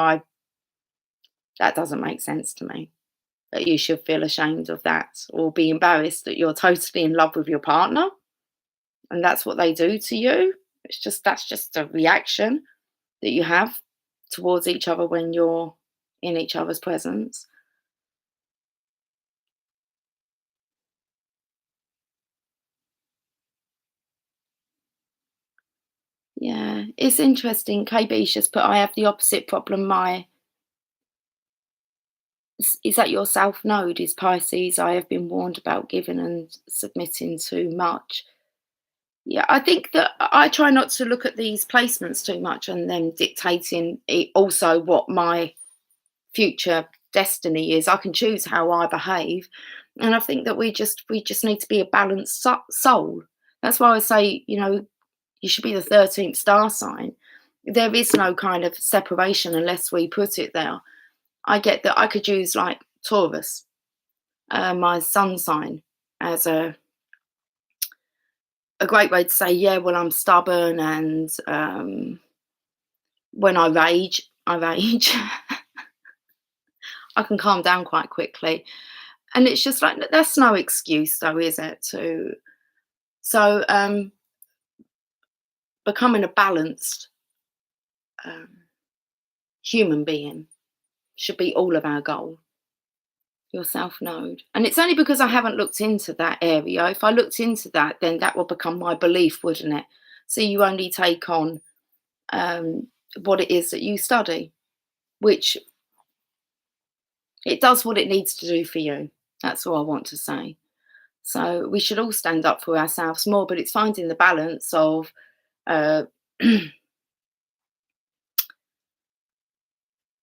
Speaker 1: That doesn't make sense to me. That you should feel ashamed of that or be embarrassed that you're totally in love with your partner. And that's what they do to you. That's just a reaction that you have towards each other when you're in each other's presence. Yeah, it's interesting. KB's just put, I have the opposite problem. Is that your South Node is Pisces. I have been warned about giving and submitting too much. Yeah, I think that I try not to look at these placements too much and then dictating also what my future destiny is. I can choose how I behave, and I think that we just need to be a balanced soul. That's why I say, you should be the 13th star sign. There is no kind of separation unless we put it there. I get that I could use like Taurus, my sun sign, as a great way to say, yeah, well, I'm stubborn, and when I rage, I can calm down quite quickly. And it's just like, that's no excuse though, is it? So becoming a balanced human being should be all of our goal. Your South Node. And it's only because I haven't looked into that area. If I looked into that, then that would become my belief, wouldn't it? So you only take on what it is that you study, which it does what it needs to do for you. That's all I want to say. So we should all stand up for ourselves more, but it's finding the balance of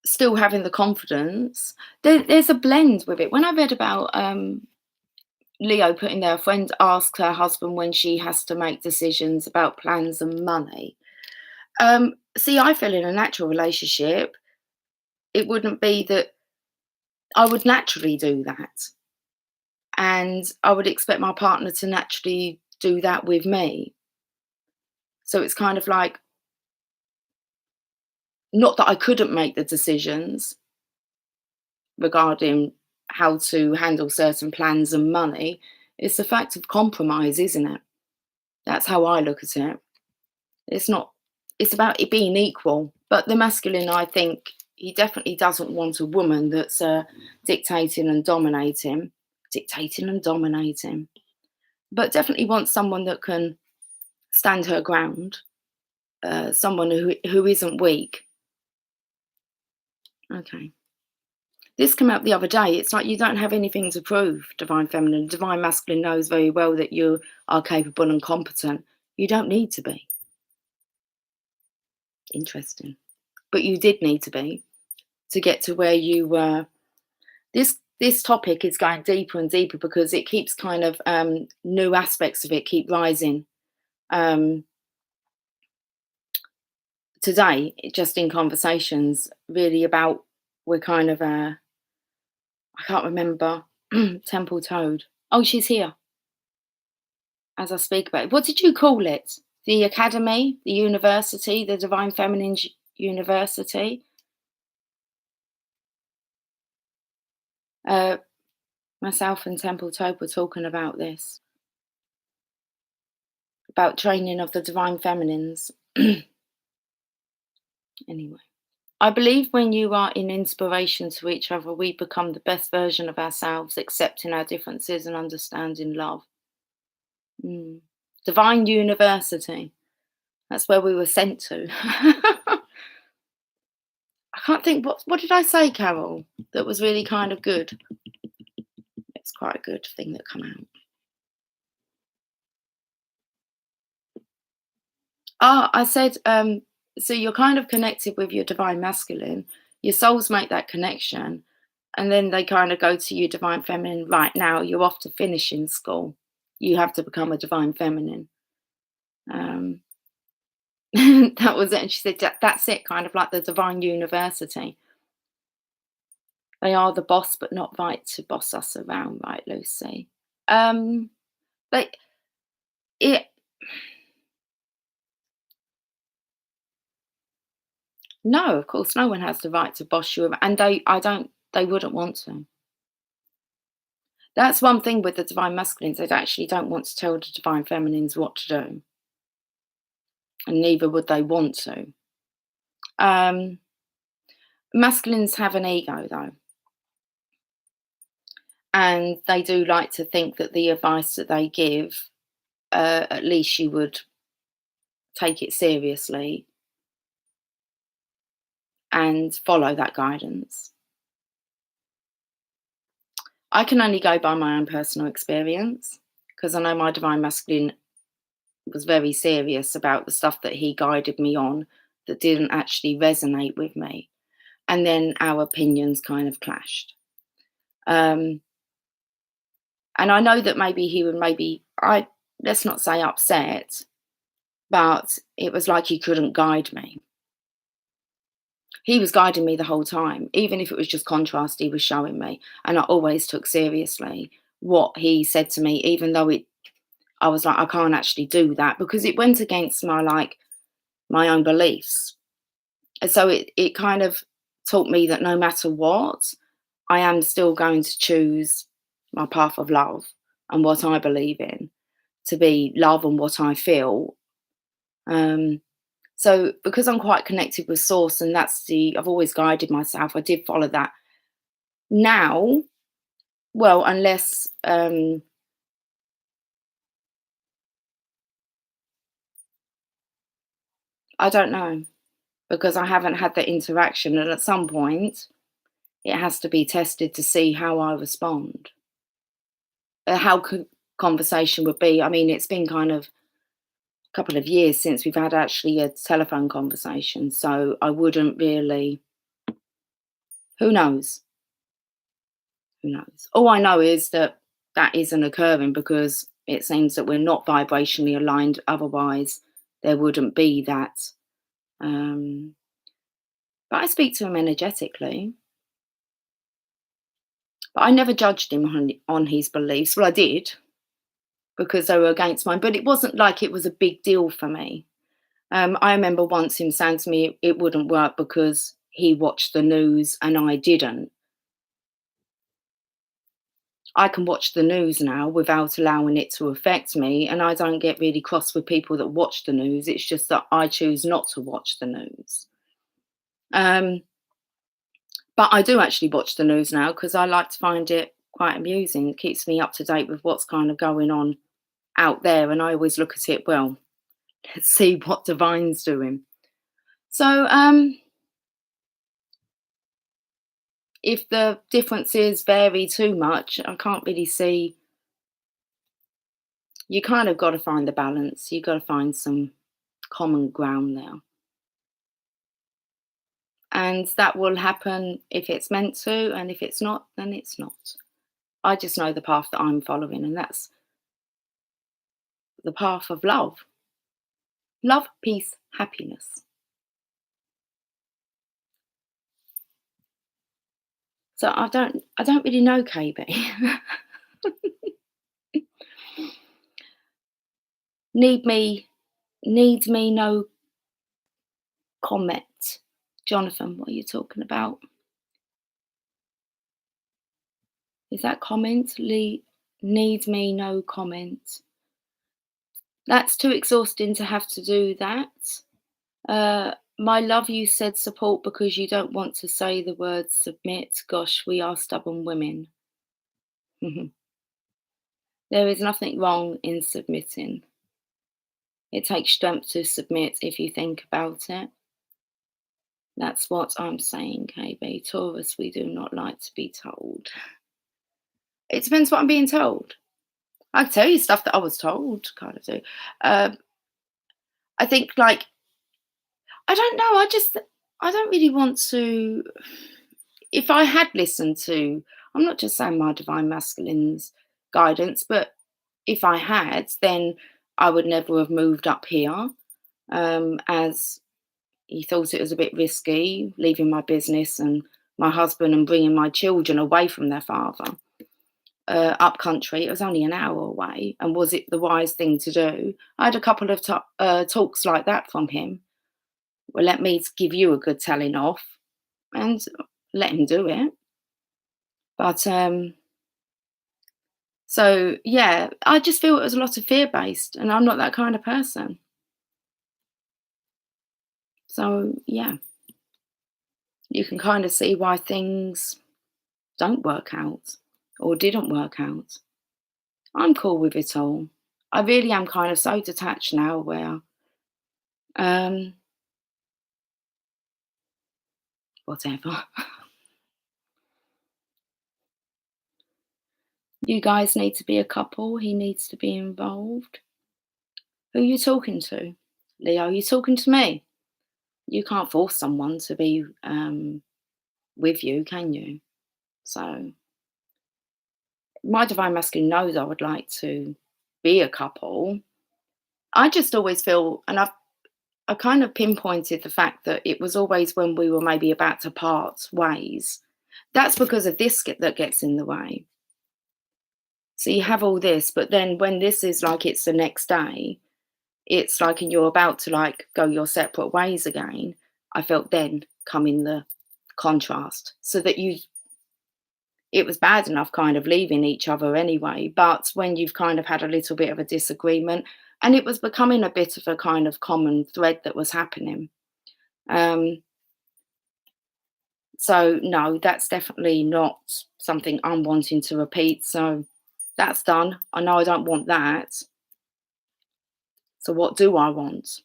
Speaker 1: still having the confidence. There's a blend with it. When I read about Leo putting there, a friend asks her husband when she has to make decisions about plans and money. See, I feel in a natural relationship, it wouldn't be that I would naturally do that. And I would expect my partner to naturally do that with me. So it's kind of like, not that I couldn't make the decisions regarding how to handle certain plans and money. It's the fact of compromise, isn't it? That's how I look at it. It's not, it's about it being equal. But the masculine, I think, he definitely doesn't want a woman that's dictating and dominating, but definitely wants someone that can stand her ground, someone who isn't weak. Okay. This came out the other day. It's like you don't have anything to prove, divine feminine. Divine masculine knows very well that you are capable and competent. You don't need to be. Interesting. But you did need to be to get to where you were. This topic is going deeper and deeper because it keeps kind of new aspects of it keep rising. Today, just in conversations, really about, we're kind of I can't remember. Temple Toad. Oh, she's here as I speak about it. What did you call it? The academy, the university, the Divine Feminine University? Myself and Temple Toad were talking about this, about training of the Divine Feminines. Anyway, I believe when you are in inspiration to each other, we become the best version of ourselves, accepting our differences and understanding love. Divine University. That's where we were sent to. I can't think, what did I say, Carol, that was really kind of good? It's quite a good thing that come out. I said, so you're kind of connected with your divine masculine. Your souls make that connection, and then they kind of go to your divine feminine. Right now, you're off to finishing school. You have to become a divine feminine. That was it. And she said, that's it, kind of like the Divine University. They are the boss, but not right to boss us around, right, Lucy? But it. No, of course, no one has the right to boss you around, and they wouldn't want to. That's one thing with the divine masculines, they actually don't want to tell the divine feminines what to do. And neither would they want to. Masculines have an ego, though. And they do like to think that the advice that they give, at least you would take it seriously and follow that guidance. I can only go by my own personal experience, because I know my divine masculine was very serious about the stuff that he guided me on that didn't actually resonate with me. And then our opinions kind of clashed. And I know that maybe he would let's not say upset, but it was like he couldn't guide me. He was guiding me the whole time, even if it was just contrast he was showing me. And I always took seriously what he said to me, even though I was like, I can't actually do that, because it went against my own beliefs. And so it kind of taught me that no matter what, I am still going to choose my path of love and what I believe in to be love and what I feel. So because I'm quite connected with source, and I've always guided myself, I did follow that. Now, well, unless I don't know, because I haven't had that interaction, and at some point it has to be tested to see how I respond, how conversation would be. I mean, it's been kind of a couple of years since we've had actually a telephone conversation, so I wouldn't really. Who knows? Who knows? All I know is that isn't occurring, because it seems that we're not vibrationally aligned. Otherwise, there wouldn't be that. But I speak to him energetically. But I never judged him on his beliefs. Well, I did. because they were against mine. But it wasn't like it was a big deal for me. I remember once him saying to me it wouldn't work because he watched the news and I didn't. I can watch the news now without allowing it to affect me, and I don't get really cross with people that watch the news. It's just that I choose not to watch the news. But I do actually watch the news now because I like to find it quite amusing. It keeps me up to date with what's kind of going on out there, and I always look at it, well, let's see what Divine's doing. So if the differences vary too much, I can't really see. You kind of got to find the balance. You got to find some common ground there. And that will happen if it's meant to, and if it's not, then it's not. I just know the path that I'm following, and that's the path of love. Love, peace, happiness. So I don't really know KB. Need me, no comment. Jonathan, what are you talking about? Is that comment? Need me, no comment. That's too exhausting to have to do that. My love, you said support because you don't want to say the word submit. Gosh, we are stubborn women. There is nothing wrong in submitting. It takes strength to submit if you think about it. That's what I'm saying, KB. Taurus, we do not like to be told. It depends what I'm being told. I can tell you stuff that I was told, kind of do. I think, like, I don't know. I don't really want to. If I had listened to, I'm not just saying my divine masculine's guidance, but if I had, then I would never have moved up here, as he thought it was a bit risky, leaving my business and my husband and bringing my children away from their father. Up country, it was only an hour away, and was it the wise thing to do? I had a couple of talks like that from him. Well, let me give you a good telling off, and let him do it. But so yeah, I just feel it was a lot of fear based, and I'm not that kind of person. So yeah, you can kind of see why things don't work out or didn't work out. I'm cool with it all. I really am kind of so detached now where whatever. You guys need to be a couple. He needs to be involved. Who are you talking to? Leo, are you talking to me? You can't force someone to be with you, can you? So my divine masculine knows I would like to be a couple. I just always feel, and I kind of pinpointed the fact that it was always when we were maybe about to part ways. That's because of this that gets in the way. So you have all this, but then when this is like it's the next day, it's like and you're about to like go your separate ways again. I felt then come in the contrast, so that it was bad enough kind of leaving each other anyway, but when you've kind of had a little bit of a disagreement, and it was becoming a bit of a kind of common thread that was happening. So no, that's definitely not something I'm wanting to repeat. So that's done. I know I don't want that. So what do I want?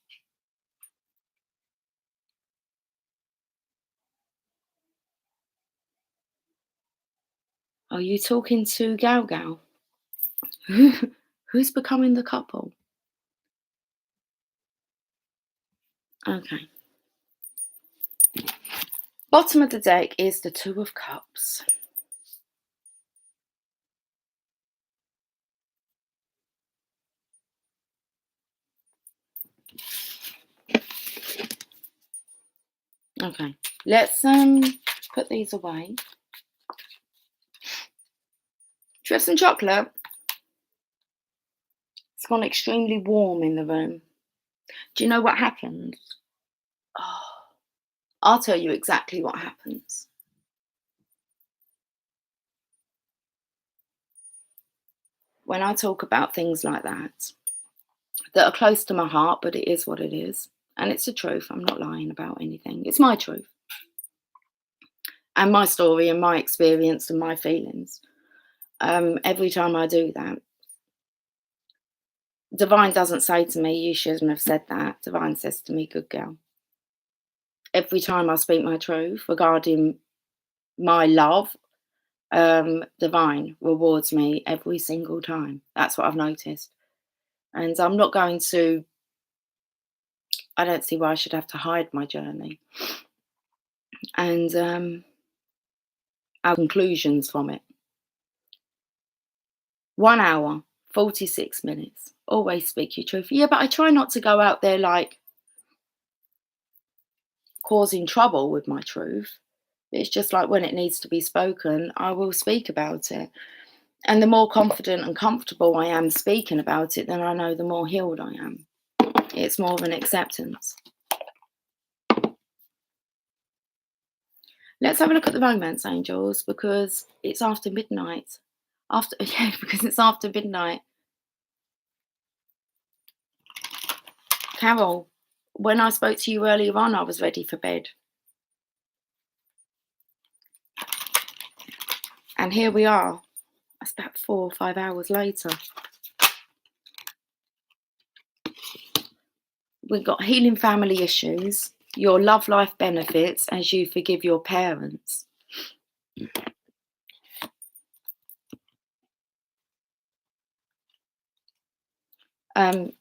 Speaker 1: Are you talking to Gal Gal? Who's becoming the couple? Okay. Bottom of the deck is the Two of Cups. Okay, let's put these away. Do you have some chocolate? It's gone extremely warm in the room. Do you know what happens? Oh, I'll tell you exactly what happens. When I talk about things like that are close to my heart, but it is what it is. And it's the truth. I'm not lying about anything. It's my truth. And my story and my experience and my feelings. Every time I do that, Divine doesn't say to me, you shouldn't have said that. Divine says to me, good girl. Every time I speak my truth regarding my love, Divine rewards me every single time. That's what I've noticed. And I'm not going to, I don't see why I should have to hide my journey. And our conclusions from it. 1 hour, 46 minutes. Always speak your truth. Yeah, but I try not to go out there like causing trouble with my truth. It's just like when it needs to be spoken, I will speak about it. And the more confident and comfortable I am speaking about it, then I know the more healed I am. It's more of an acceptance. Let's have a look at the romance angels because it's after midnight. Because it's after midnight. Carol, when I spoke to you earlier on, I was ready for bed. And here we are. That's about 4 or 5 hours later. We've got healing family issues, your love life benefits as you forgive your parents.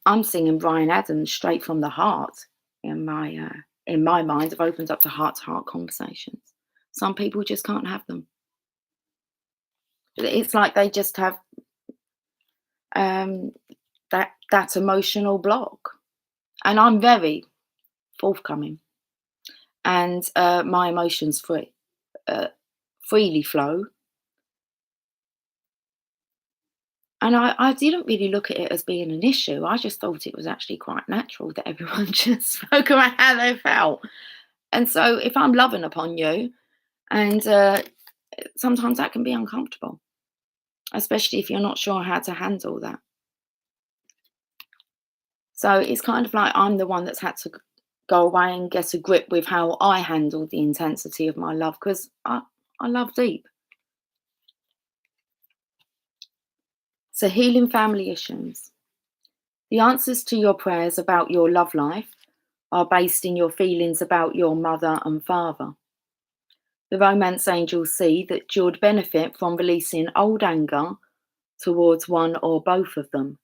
Speaker 1: I'm singing Bryan Adams straight from the heart in my mind. I've opened up to heart conversations. Some people just can't have them. It's like they just have that emotional block. And I'm very forthcoming. And my emotions freely flow. And I didn't really look at it as being an issue. I just thought it was actually quite natural that everyone just spoke about how they felt. And so if I'm loving upon you, and sometimes that can be uncomfortable, especially if you're not sure how to handle that. So it's kind of like I'm the one that's had to go away and get a grip with how I handle the intensity of my love, because I love deep. So healing family issues. The answers to your prayers about your love life are based in your feelings about your mother and father. The romance angels see that you'd benefit from releasing old anger towards one or both of them.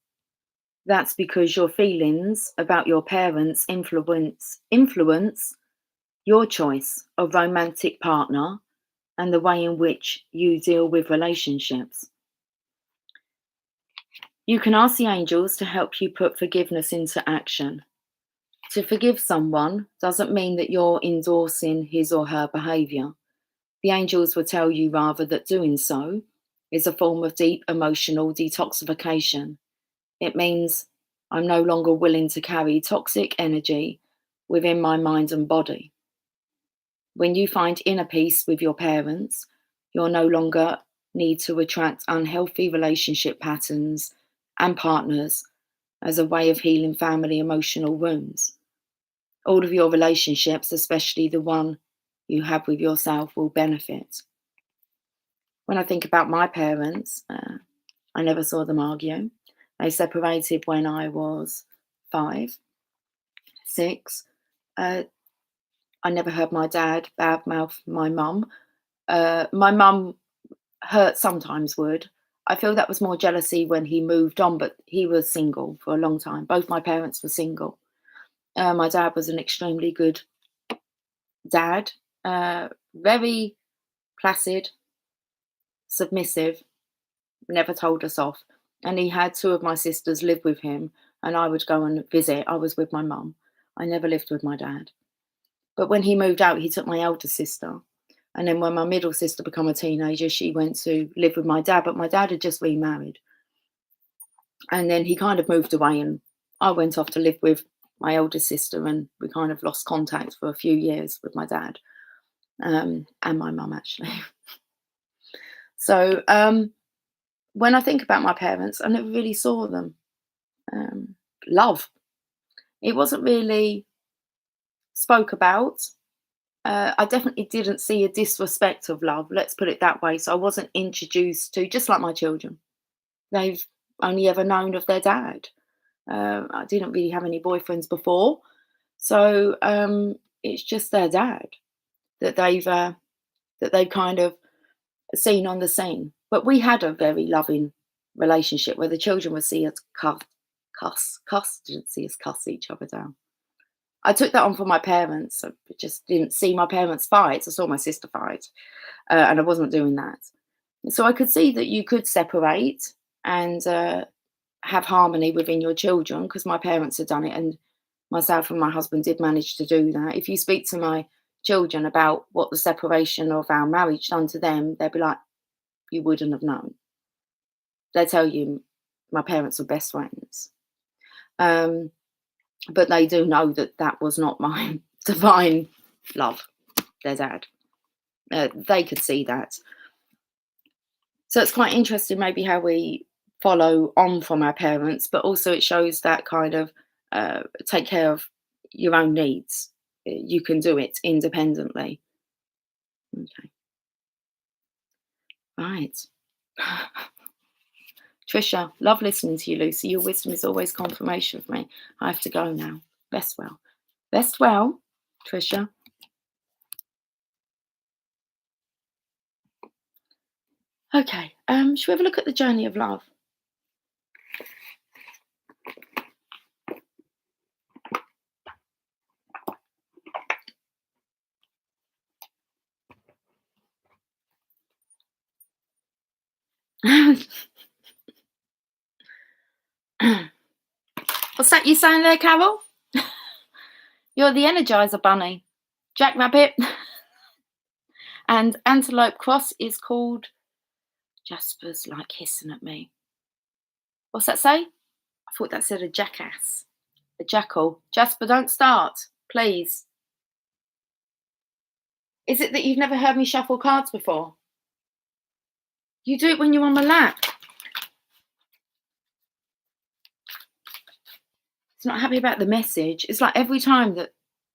Speaker 1: That's because your feelings about your parents influence your choice of romantic partner and the way in which you deal with relationships. You can ask the angels to help you put forgiveness into action. To forgive someone doesn't mean that you're endorsing his or her behaviour. The angels will tell you rather that doing so is a form of deep emotional detoxification. It means I'm no longer willing to carry toxic energy within my mind and body. When you find inner peace with your parents, you'll no longer need to attract unhealthy relationship patterns and partners as a way of healing family emotional wounds. All of your relationships, especially the one you have with yourself, will benefit. When I think about my parents, I never saw them argue. They separated when I was 5, 6. I never heard my dad badmouth my mum. My mum sometimes would. I feel that was more jealousy when he moved on, but he was single for a long time. Both my parents were single. My dad was an extremely good dad, very placid, submissive, never told us off. And he had 2 of my sisters live with him, and I would go and visit. I was with my mum. I never lived with my dad. But when he moved out, he took my elder sister. And then when my middle sister became a teenager, she went to live with my dad, but my dad had just remarried. And then he kind of moved away, and I went off to live with my older sister, and we kind of lost contact for a few years with my dad, and my mum, actually. So when I think about my parents, I never really saw them. Love. It wasn't really spoke about. I definitely didn't see a disrespect of love, let's put it that way. So I wasn't introduced to, just like my children, they've only ever known of their dad. I didn't really have any boyfriends before. So it's just their dad that they've kind of seen on the scene. But we had a very loving relationship where the children would see us cuss, didn't see us cuss each other down. I took that on from my parents. I just didn't see my parents fight. I saw my sister fight, and I wasn't doing that. So I could see that you could separate and have harmony within your children, because my parents had done it, and myself and my husband did manage to do that. If you speak to my children about what the separation of our marriage done to them, they'd be like, you wouldn't have known. They tell you my parents were best friends. But they do know that that was not my divine love, their dad. They could see that. So it's quite interesting maybe how we follow on from our parents, but also it shows that kind of take care of your own needs. You can do it independently. Okay. Right. Trisha, love listening to you, Lucy. Your wisdom is always confirmation for me. I have to go now. Best well. Best well, Trisha. Okay. Should we have a look at the journey of love? What's that you saying there, Carol? You're the Energizer Bunny. Jackrabbit. And Antelope Cross is called Jasper's like hissing at me. What's that say? I thought that said a jackass. A jackal. Jasper, don't start, please. Is it that you've never heard me shuffle cards before? You do it when you're on my lap. It's not happy about the message. It's like every time that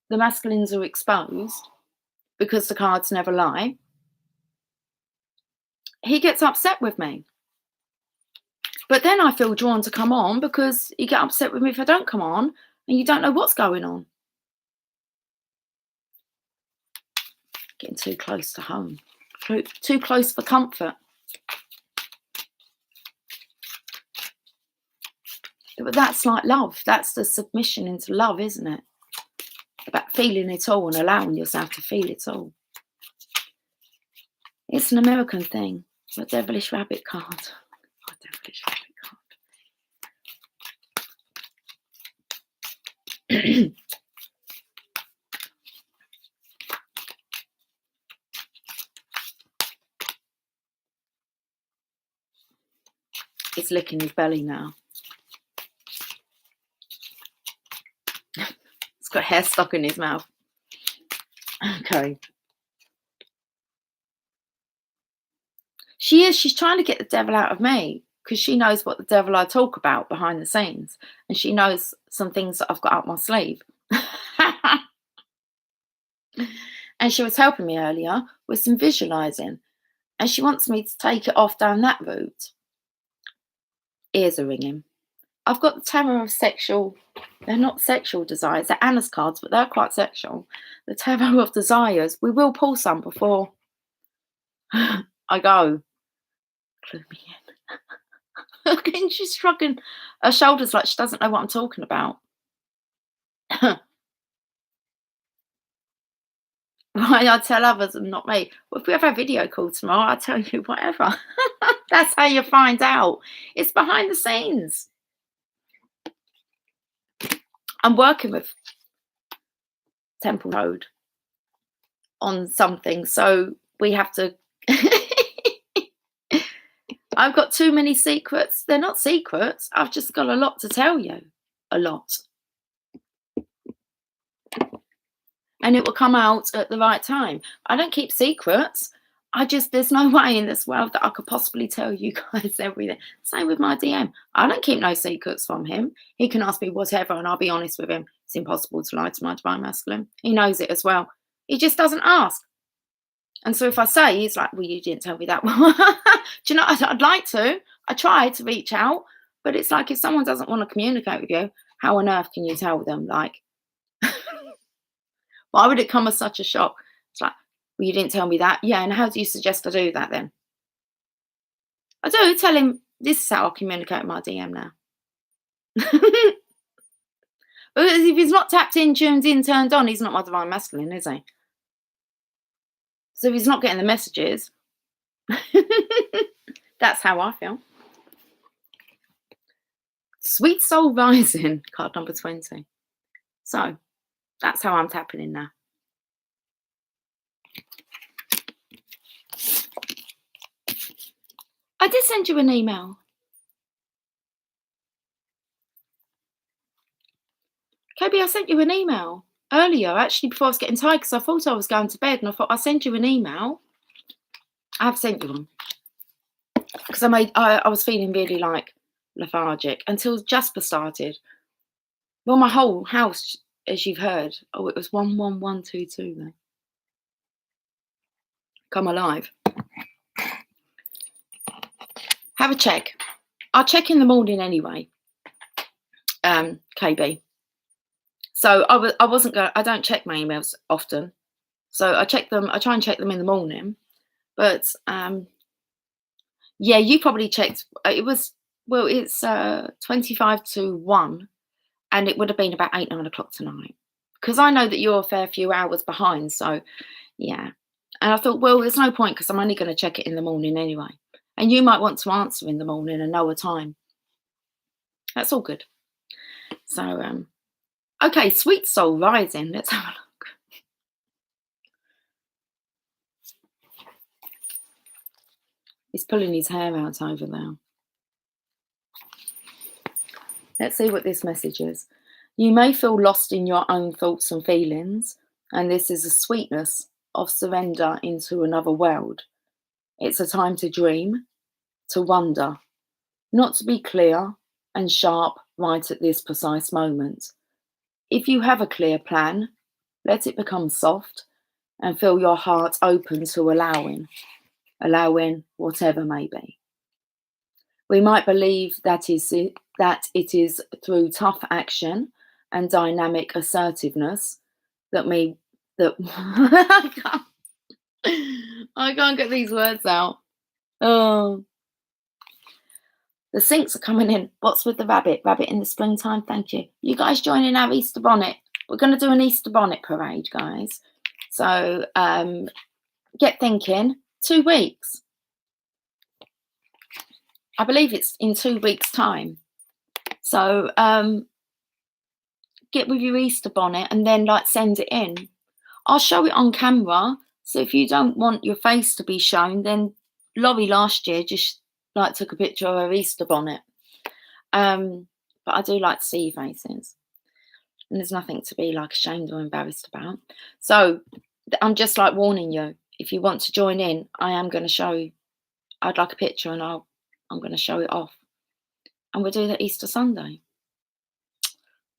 Speaker 1: the masculines are exposed, because the cards never lie, he gets upset with me. But then I feel drawn to come on, because you get upset with me if I don't come on and you don't know what's going on. Getting too close to home. Too close for comfort. But that's like love. That's the submission into love, isn't it? About feeling it all and allowing yourself to feel it all. It's an American thing. A devilish rabbit card. Oh, devilish rabbit card. He's licking his belly now. He's got hair stuck in his mouth. Okay. She's trying to get the devil out of me, because she knows what the devil I talk about behind the scenes, and she knows some things that I've got up my sleeve. And she was helping me earlier with some visualizing, and she wants me to take it off down that route. Ears are ringing. I've got the Tarot of Sexual. They're not sexual desires. They're Anna's cards, but they're quite sexual. The Tarot of Desires. We will pull some before I go. Clue me in. Look, and she's shrugging her shoulders like she doesn't know what I'm talking about. Why I tell others and not me. Well, if we have a video call tomorrow, I'll tell you whatever. That's how you find out. It's behind the scenes. I'm working with Temple Road on something, so we have to. I've got too many secrets. They're not secrets. I've just got a lot to tell you. A lot. And it will come out at the right time. I don't keep secrets. There's no way in this world that I could possibly tell you guys everything. Same with my DM. I don't keep no secrets from him. He can ask me whatever and I'll be honest with him. It's impossible to lie to my divine masculine. He knows it as well. He just doesn't ask. And so if I say, he's like, well, you didn't tell me that. Do you know, I'd like to. I try to reach out, but it's like if someone doesn't want to communicate with you, how on earth can you tell them? Like, why would it come as such a shock? It's like, well, you didn't tell me that. Yeah, and how do you suggest I do that then? I do tell him, this is how I communicate with my DM now. Because if he's not tapped in, tuned in, turned on, he's not my divine masculine, is he? So if he's not getting the messages, that's how I feel. Sweet Soul Rising, card number 20. So that's how I'm tapping in now. I did send you an email. KB, I sent you an email earlier, actually, before I was getting tired, because I thought I was going to bed, and I thought I'll send you an email. I have sent you one. Because I was feeling really like lethargic until Jasper started. Well, my whole house, as you've heard, it was 11122 then. Come alive. Have a check. I'll check in the morning anyway. KB. So I don't check my emails often. So I try and check them in the morning. But yeah, you probably checked. It's 25 to 1, and it would have been about 8, 9 o'clock tonight. Because I know that you're a fair few hours behind. So yeah. And I thought, well, there's no point because I'm only going to check it in the morning anyway. And you might want to answer in the morning and know a time. That's all good. So, okay, Sweet Soul Rising. Let's have a look. He's pulling his hair out over there. Let's see what this message is. You may feel lost in your own thoughts and feelings, and this is a sweetness of surrender into another world. It's a time to dream, to wonder, not to be clear and sharp right at this precise moment. If you have a clear plan, let it become soft and feel your heart open to allowing whatever may be. We might believe that it is through tough action and dynamic assertiveness that I can't get these words out. Oh. The syncs are coming in. What's with the rabbit? Rabbit in the springtime, thank you. You guys joining our Easter bonnet? We're going to do an Easter bonnet parade, guys. So get thinking. 2 weeks. I believe it's in 2 weeks' time. So get with your Easter bonnet and then send it in. I'll show it on camera. So if you don't want your face to be shown, then Laurie last year just took a picture of her Easter bonnet. But I do like to see your faces. And there's nothing to be ashamed or embarrassed about. So I'm just warning you. If you want to join in, I am going to show you. I'd like a picture and I'm going to show it off. And we'll do that Easter Sunday,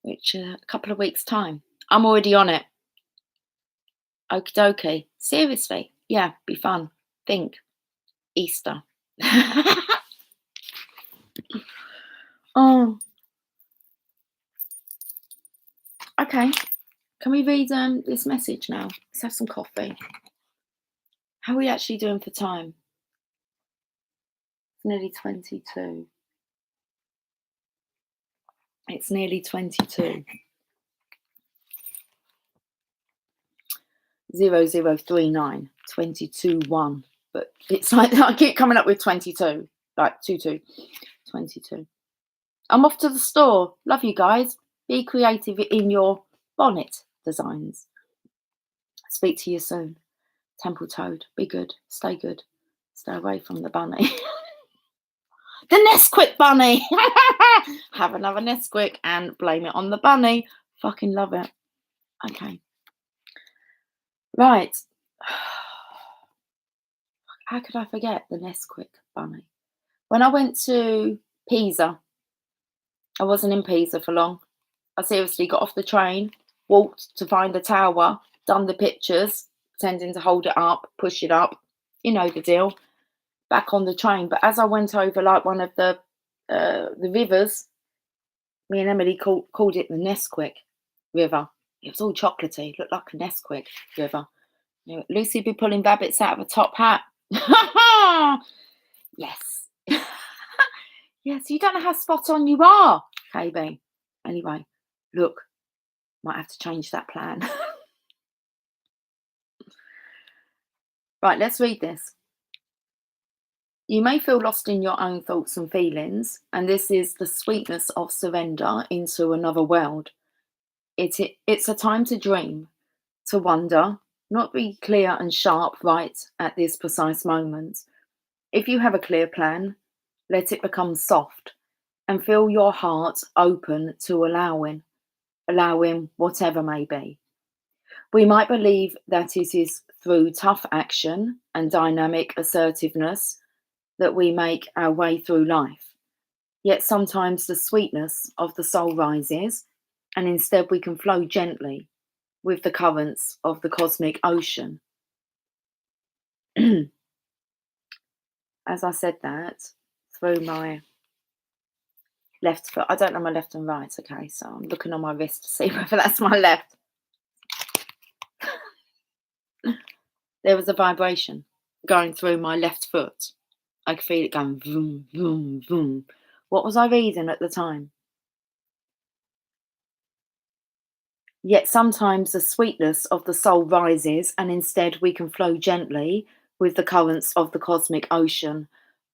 Speaker 1: which a couple of weeks' time. I'm already on it. Okie dokie. Seriously. Yeah, be fun. Think. Easter. Oh. Okay. Can we read this message now? Let's have some coffee. How are we actually doing for time? Nearly 22. It's nearly 22. 0039 22 1. But it's I keep coming up with 22. 22. 22. I'm off to the store. Love you guys. Be creative in your bonnet designs. Speak to you soon. Temple Toad. Be good. Stay good. Stay away from the bunny. The Nesquik bunny. Have another Nesquik and blame it on the bunny. Fucking love it. Okay. Right. How could I forget the Nesquik bunny? When I went to Pisa, I wasn't in Pisa for long. I seriously got off the train, walked to find the tower, done the pictures, pretending to hold it up, push it up. You know the deal. Back on the train. But as I went over like one of the rivers, me and Emily called it the Nesquik River. It was all chocolatey, looked like a Nesquik River. You know, Lucy be pulling rabbits out of a top hat. Yes. Yes, you don't know how spot on you are, KB. Anyway, look, might have to change that plan. Right, let's read this. You may feel lost in your own thoughts and feelings, and this is the sweetness of surrender into another world. It's a time to dream, to wonder, not be clear and sharp right at this precise moment. If you have a clear plan, let it become soft and feel your heart open to allowing whatever may be. We might believe that it is through tough action and dynamic assertiveness that we make our way through life. Yet sometimes the sweetness of the soul rises, and instead we can flow gently with the currents of the cosmic ocean. As I said that, through my left foot, I don't know my left and right, okay, so I'm looking on my wrist to see whether that's my left. There was a vibration going through my left foot. I could feel it going vroom, vroom, vroom. What was I reading at the time? Yet sometimes the sweetness of the soul rises, and instead we can flow gently with the currents of the cosmic ocean,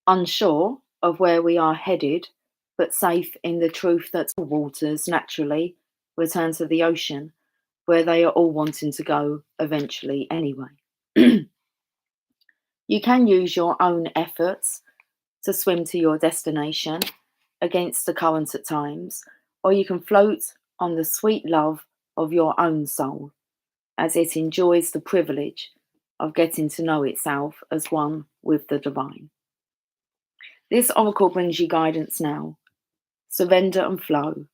Speaker 1: unsure of where we are headed, but safe in the truth that all waters naturally return to the ocean, where they are all wanting to go eventually anyway. You can use your own efforts to swim to your destination against the current at times, or you can float on the sweet love of your own soul as it enjoys the privilege of getting to know itself as one with the divine. This oracle brings you guidance now. Surrender and flow.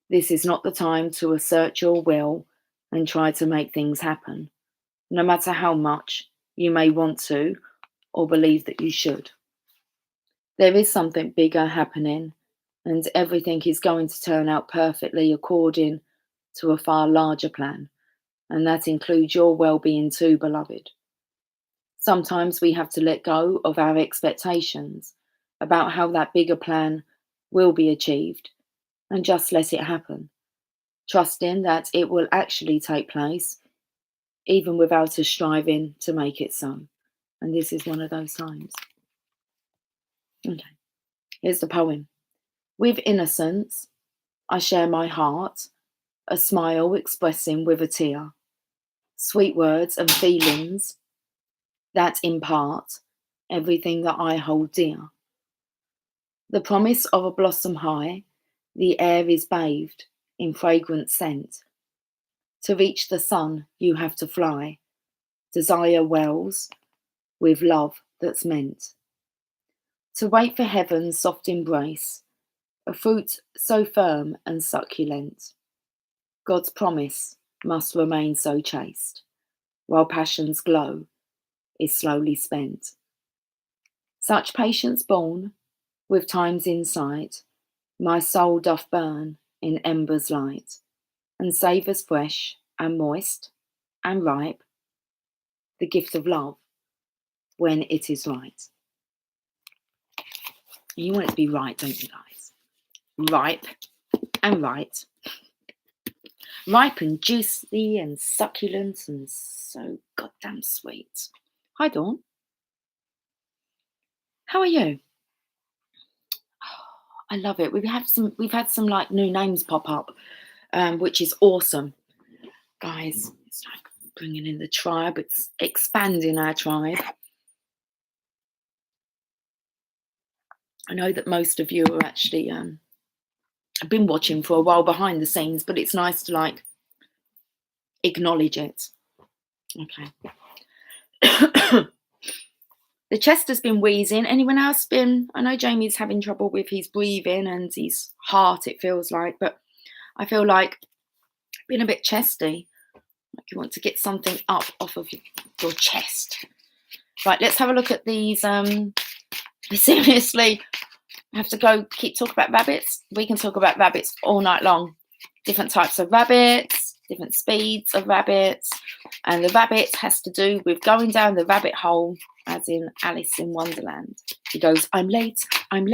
Speaker 1: This is not the time to assert your will and try to make things happen, no matter how much you may want to or believe that you should. There is something bigger happening, and everything is going to turn out perfectly according to a far larger plan, and that includes your well-being too, beloved. Sometimes we have to let go of our expectations about how that bigger plan will be achieved and just let it happen, trusting that it will actually take place even without us striving to make it so. And this is one of those times. Okay, here's the poem. With innocence, I share my heart, a smile expressing with a tear, sweet words and feelings that impart everything that I hold dear. The promise of a blossom high, the air is bathed in fragrant scent. To reach the sun, you have to fly. Desire wells with love that's meant. To wait for heaven's soft embrace, a fruit so firm and succulent. God's promise must remain so chaste, while passion's glow is slowly spent. Such patience born, with time's insight, my soul doth burn in embers light, and savours fresh and moist and ripe, the gift of love when it is right. You want it to be right, don't you guys? Ripe and right. Ripe and juicy and succulent and so goddamn sweet. Hi, Dawn. How are you? Oh, I love it. We've had some like new names pop up, which is awesome, guys. It's like bringing in the tribe. It's expanding our tribe. I know that most of you are actually have been watching for a while behind the scenes, but it's nice to like acknowledge it. Okay. The chest has been wheezing. Anyone else been? I know Jamie's having trouble with his breathing and his heart, it feels like, but I feel like being a bit chesty. Like you want to get something up off of your chest. Right, let's have a look at these. Seriously, I have to go keep talking about rabbits. We can talk about rabbits all night long. Different types of rabbits, different speeds of rabbits. And the rabbit has to do with going down the rabbit hole, as in Alice in Wonderland. He goes, I'm late, I'm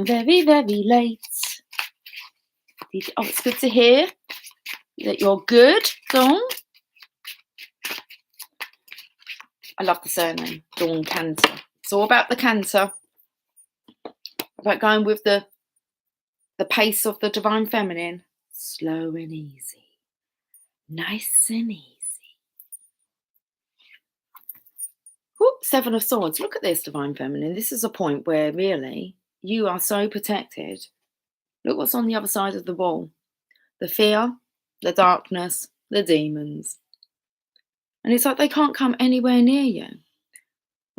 Speaker 1: very, very late. Oh, it's good to hear that you're good, Dawn. I love the surname, Dawn Cantor. It's all about the canter. About going with the pace of the Divine Feminine. Slow and easy. Nice and easy. Whoop, Seven of Swords. Look at this, Divine Feminine. This is a point where really you are so protected. Look what's on the other side of the wall. The fear, the darkness, the demons. And it's like they can't come anywhere near you.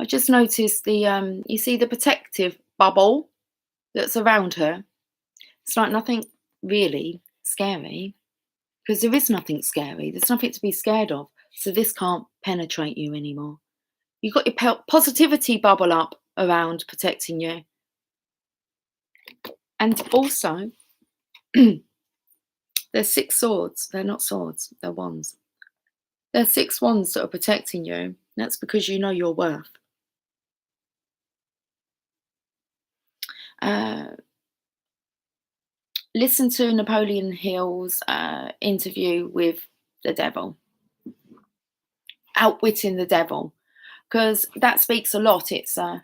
Speaker 1: I just noticed the, you see the protective bubble that's around her. It's like nothing really scary, because there is nothing scary. There's nothing to be scared of. So this can't penetrate you anymore. You've got your positivity bubble up around protecting you. And also, there's 6 swords. They're not swords, they're wands. There's 6 wands that are protecting you. That's because you know your worth. Listen to Napoleon Hill's interview with the devil. Outwitting the devil. Because that speaks a lot. It's an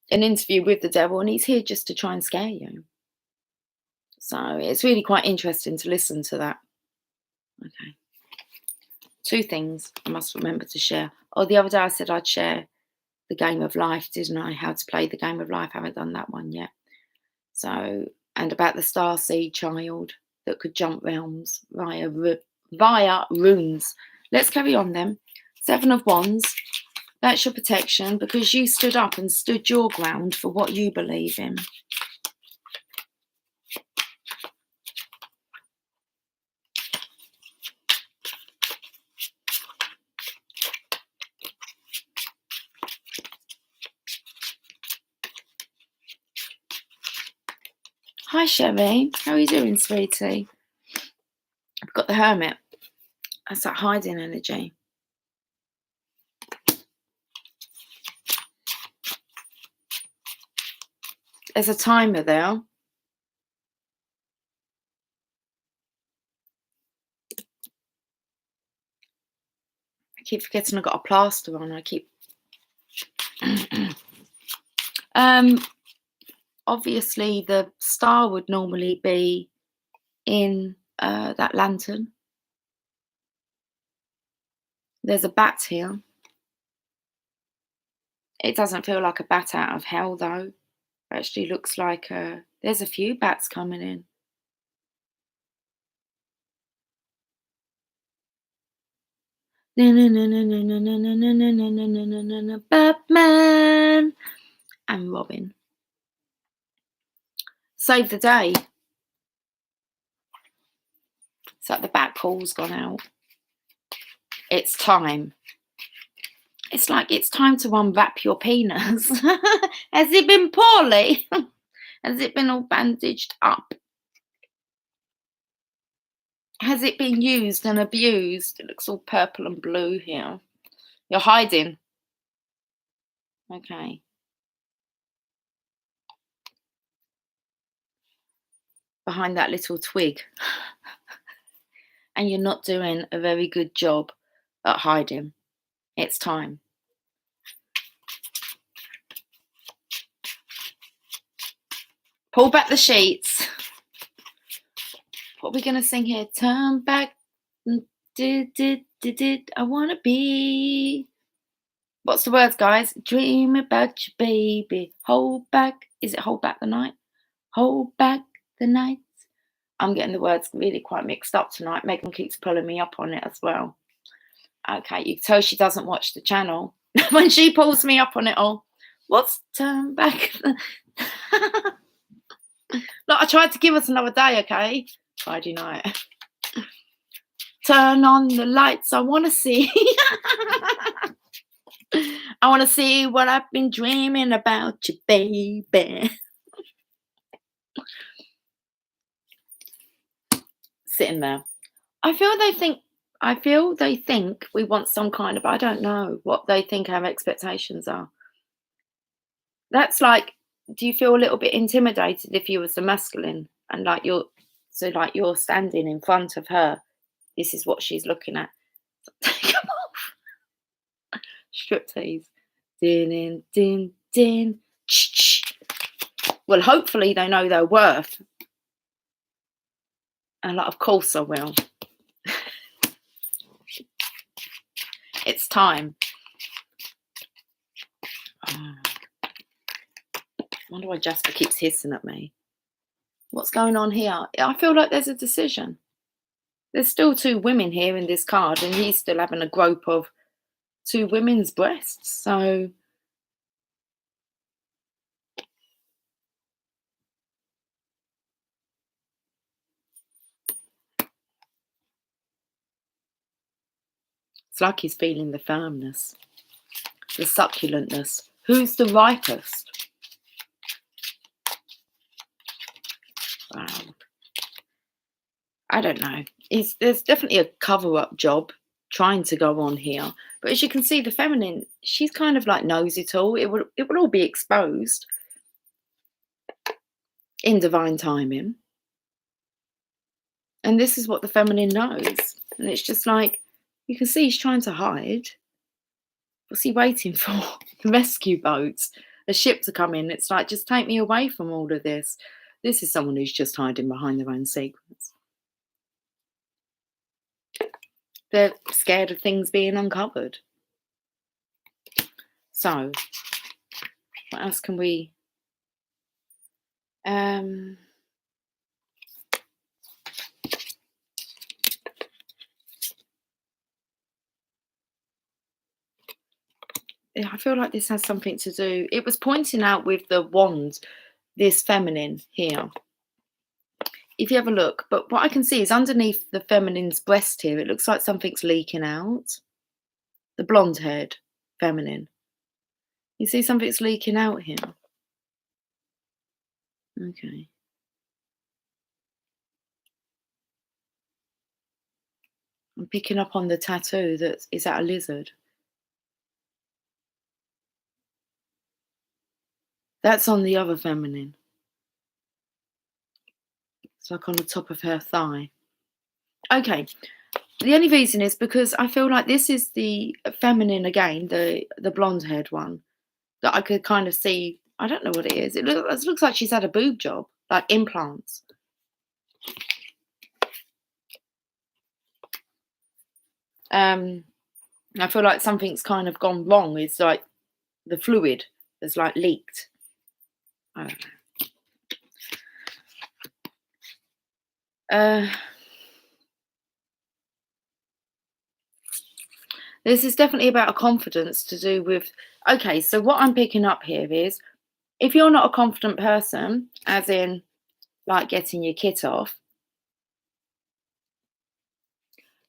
Speaker 1: interview with the devil, and he's here just to try and scare you. So it's really quite interesting to listen to that. Okay. 2 things I must remember to share. Oh, the other day I said I'd share the game of life, didn't I? How to play the game of life. I haven't done that one yet. So, and about the starseed child that could jump realms via runes. Let's carry on then. 7 of Wands. That's your protection, because you stood up and stood your ground for what you believe in. Hi, Sherry. How are you doing, sweetie? I've got the Hermit. That's that hiding energy. There's a timer there. I keep forgetting I've got a plaster on. I keep... Obviously, the star would normally be in that lantern. There's a bat here. It doesn't feel like a bat out of hell, though. It actually looks like there's a few bats coming in. Batman and Robin. Save the day. It's like the bat call's gone out. It's time. It's like it's time to unwrap your penis. Has it been poorly? Has it been all bandaged up? Has it been used and abused? It looks all purple and blue here. You're hiding. Okay. Behind that little twig. And you're not doing a very good job at hiding. It's time. Pull back the sheets. What are we going to sing here? Turn back. I want to be. What's the words, guys? Dream about your baby. Hold back. Is it hold back the night? Hold back the night. I'm getting the words really quite mixed up tonight. Megan keeps pulling me up on it as well. Okay, you can tell she doesn't watch the channel when she pulls me up on it all. What's turn back? Look, I tried to give us another day, okay? Friday night. Turn on the lights. I want to see. I want to see what I've been dreaming about you, baby. Sitting there. I feel they think we want some kind of, I don't know what they think our expectations are. That's like, do you feel a little bit intimidated if you was the masculine and like you're standing in front of her? This is what she's looking at. Take them off. Striptease. Din, din, din. Well, hopefully they know their worth. And like, of course I will. It's time. I wonder why Jasper keeps hissing at me. What's going on here? I feel like there's a decision. There's still two women here in this card, and he's still having a grope of two women's breasts. So it's like he's feeling the firmness, the succulentness. Who's the ripest? Wow. I don't know. There's definitely a cover-up job trying to go on here. But as you can see, the feminine, she's kind of like knows it all. It would all be exposed in divine timing. And this is what the feminine knows. And it's just like, you can see he's trying to hide. What's he waiting for? The rescue boats, a ship to come in. It's like, just take me away from all of this. This is someone who's just hiding behind their own secrets. They're scared of things being uncovered. So, what else can we... I feel like this has something to do... It was pointing out with the wand, this feminine here. If you have a look, but what I can see is underneath the feminine's breast here, it looks like something's leaking out. The blonde-haired feminine. You see something's leaking out here? Okay. I'm picking up on the tattoo is that a lizard? That's on the other feminine. It's like on the top of her thigh. Okay. The only reason is because I feel like this is the feminine again, the blonde-haired one, that I could kind of see. I don't know what it is. It looks like she's had a boob job, like implants. I feel like something's kind of gone wrong. It's like the fluid has like leaked. I don't know. This is definitely about a confidence to do with... Okay, so what I'm picking up here is, if you're not a confident person, as in like getting your kit off,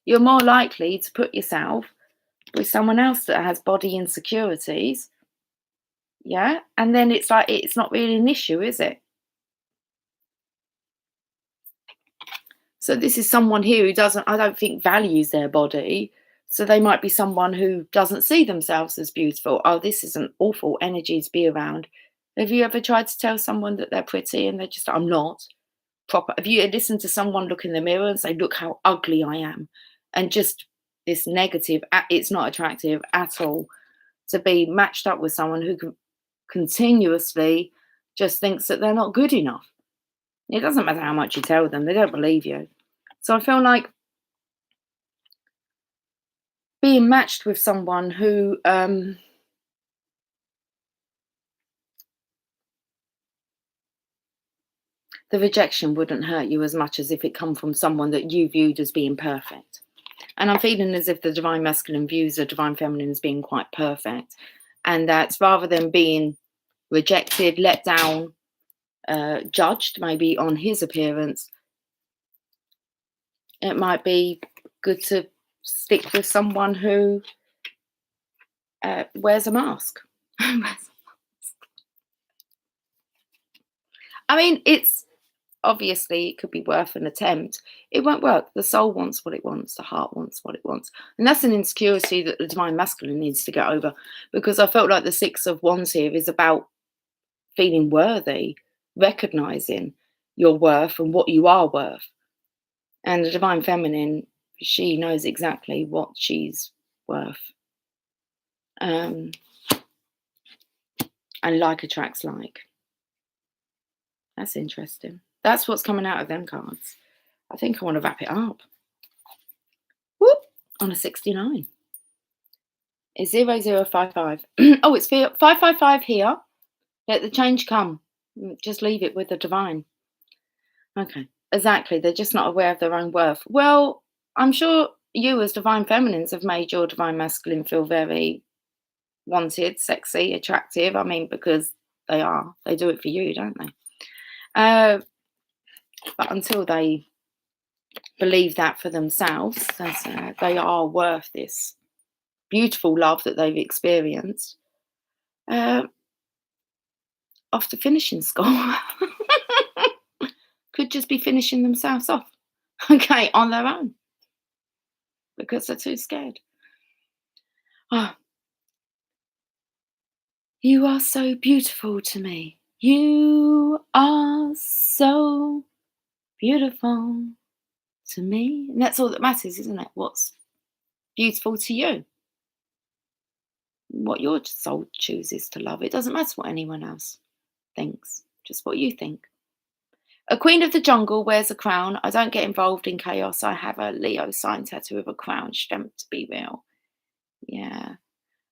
Speaker 1: you're more likely to put yourself with someone else that has body insecurities. Yeah, and then it's like, it's not really an issue, is it? So this is someone here who I don't think values their body. So they might be someone who doesn't see themselves as beautiful. Oh, this is an awful energy to be around. Have you ever tried to tell someone that they're pretty and they're just, I'm not proper? Have you listened to someone look in the mirror and say, look how ugly I am? And just this negative, it's not attractive at all to be matched up with someone who continuously just thinks that they're not good enough. It doesn't matter how much you tell them, they don't believe you. So I feel like being matched with someone who the rejection wouldn't hurt you as much as if it come from someone that you viewed as being perfect. And I'm feeling as if the divine masculine views the divine feminine as being quite perfect. And that rather than being rejected, let down, judged maybe on his appearance, it might be good to stick with someone who wears a mask. I mean, it's obviously it could be worth an attempt. It won't work. The soul wants what it wants. The heart wants what it wants. And that's an insecurity that the divine masculine needs to get over, because I felt like the Six of Wands here is about feeling worthy, recognizing your worth and what you are worth. And the divine feminine, she knows exactly what she's worth. And like attracts like. That's interesting. That's what's coming out of them cards. I think I want to wrap it up. Whoop, on a 69. It's 0055. Oh, it's 555 here. Let the change come. Just leave it with the divine. Okay, exactly. They're just not aware of their own worth. Well, I'm sure you as divine feminines have made your divine masculine feel very wanted, sexy, attractive. I mean, because they are. They do it for you, don't they? But until they believe that for themselves, they are worth this beautiful love that they've experienced, off to finishing school. Could just be finishing themselves off, okay, on their own, because they're too scared. Oh, you are so beautiful to me. You are so beautiful to me. And that's all that matters, isn't it? What's beautiful to you? What your soul chooses to love. It doesn't matter what anyone else thinks, just what you think. A queen of the jungle wears a crown. I don't get involved in chaos. I have a Leo sign tattoo with a crown, strength to be real. Yeah.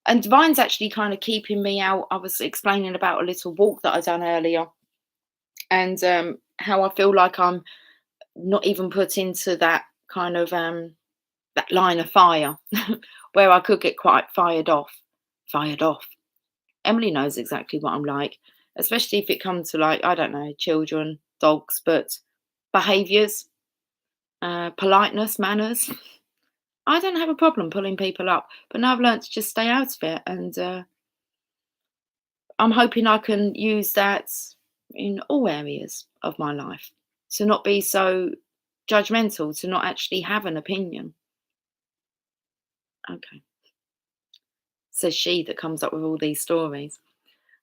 Speaker 1: And divine's actually kind of keeping me out. I was explaining about a little walk that I done earlier, and how I feel like I'm not even put into that kind of that line of fire where I could get quite fired off. Emily knows exactly what I'm like, especially if it comes to, like, I don't know, children, dogs, but behaviours, politeness, manners. I don't have a problem pulling people up, but now I've learned to just stay out of it, and I'm hoping I can use that in all areas of my life, to not be so judgmental, to not actually have an opinion. Okay. Says she that comes up with all these stories.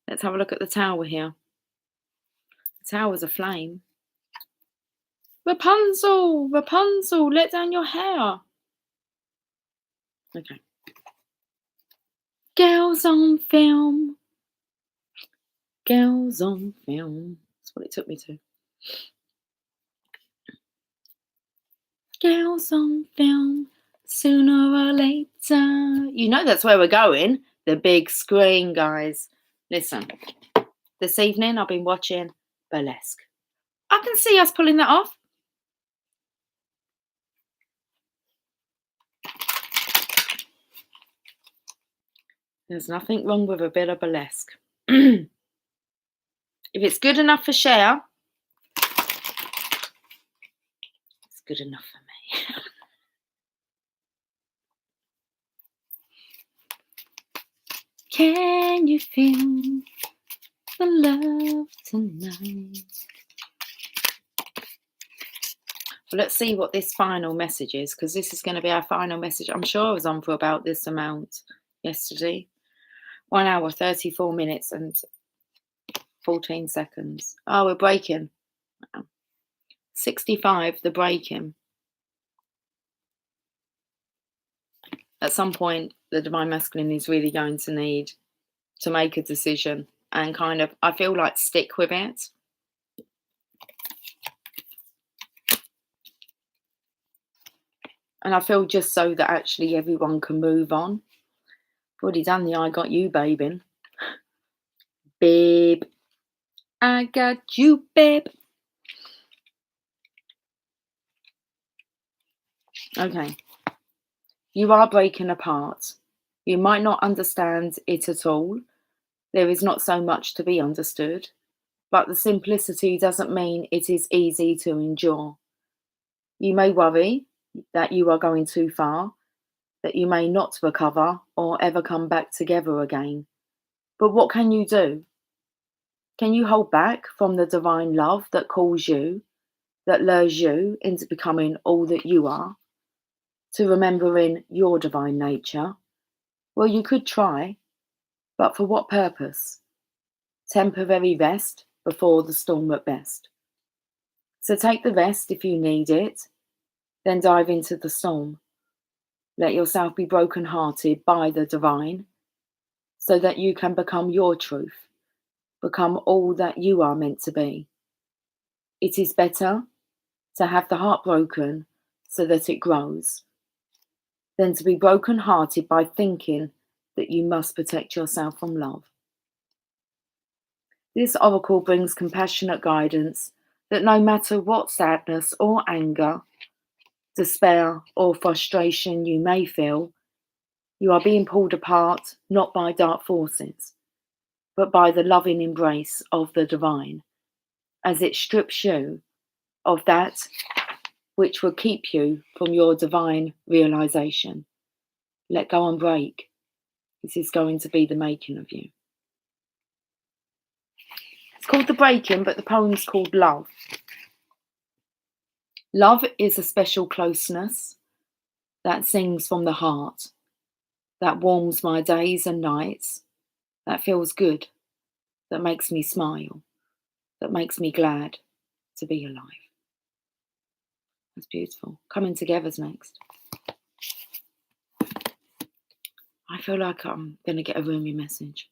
Speaker 1: Let's have a look at the tower here. The tower's a flame. Rapunzel, Rapunzel, let down your hair. Okay. Girls on film. Girls on film. That's what it took me to. Girls on film. Sooner or later. You know that's where we're going. The big screen, guys. Listen, this evening I've been watching Burlesque. I can see us pulling that off. There's nothing wrong with a bit of burlesque. If it's good enough for share, it's good enough for me. Can you feel the love tonight? Well, let's see what this final message is, because this is going to be our final message. I'm sure I was on for about this amount yesterday. 1 hour, 34 minutes and 14 seconds. Oh, we're breaking. 65, the breaking. At some point, the divine masculine is really going to need to make a decision and kind of, I feel like, stick with it. And I feel just so that actually everyone can move on. I've already done the I got you, babe. Babe. I got you, babe. Okay. You are breaking apart. You might not understand it at all. There is not so much to be understood, but the simplicity doesn't mean it is easy to endure. You may worry that you are going too far, that you may not recover or ever come back together again. But what can you do? Can you hold back from the divine love that calls you, that lures you into becoming all that you are, to remembering your divine nature? Well, you could try, but for what purpose? Temporary rest before the storm at best. So take the rest if you need it, then dive into the storm. Let yourself be broken-hearted by the divine, so that you can become your truth, become all that you are meant to be. It is better to have the heart broken so that it grows, than to be broken-hearted by thinking that you must protect yourself from love. This oracle brings compassionate guidance that no matter what sadness or anger, despair or frustration you may feel, you are being pulled apart not by dark forces, but by the loving embrace of the divine, as it strips you of that which will keep you from your divine realization. Let go and break. This is going to be the making of you. It's called The Breaking, but the poem's called Love. Love is a special closeness that sings from the heart, that warms my days and nights, that feels good, that makes me smile, that makes me glad to be alive. That's beautiful. Coming Together's next. I feel like I'm going to get a roomy message.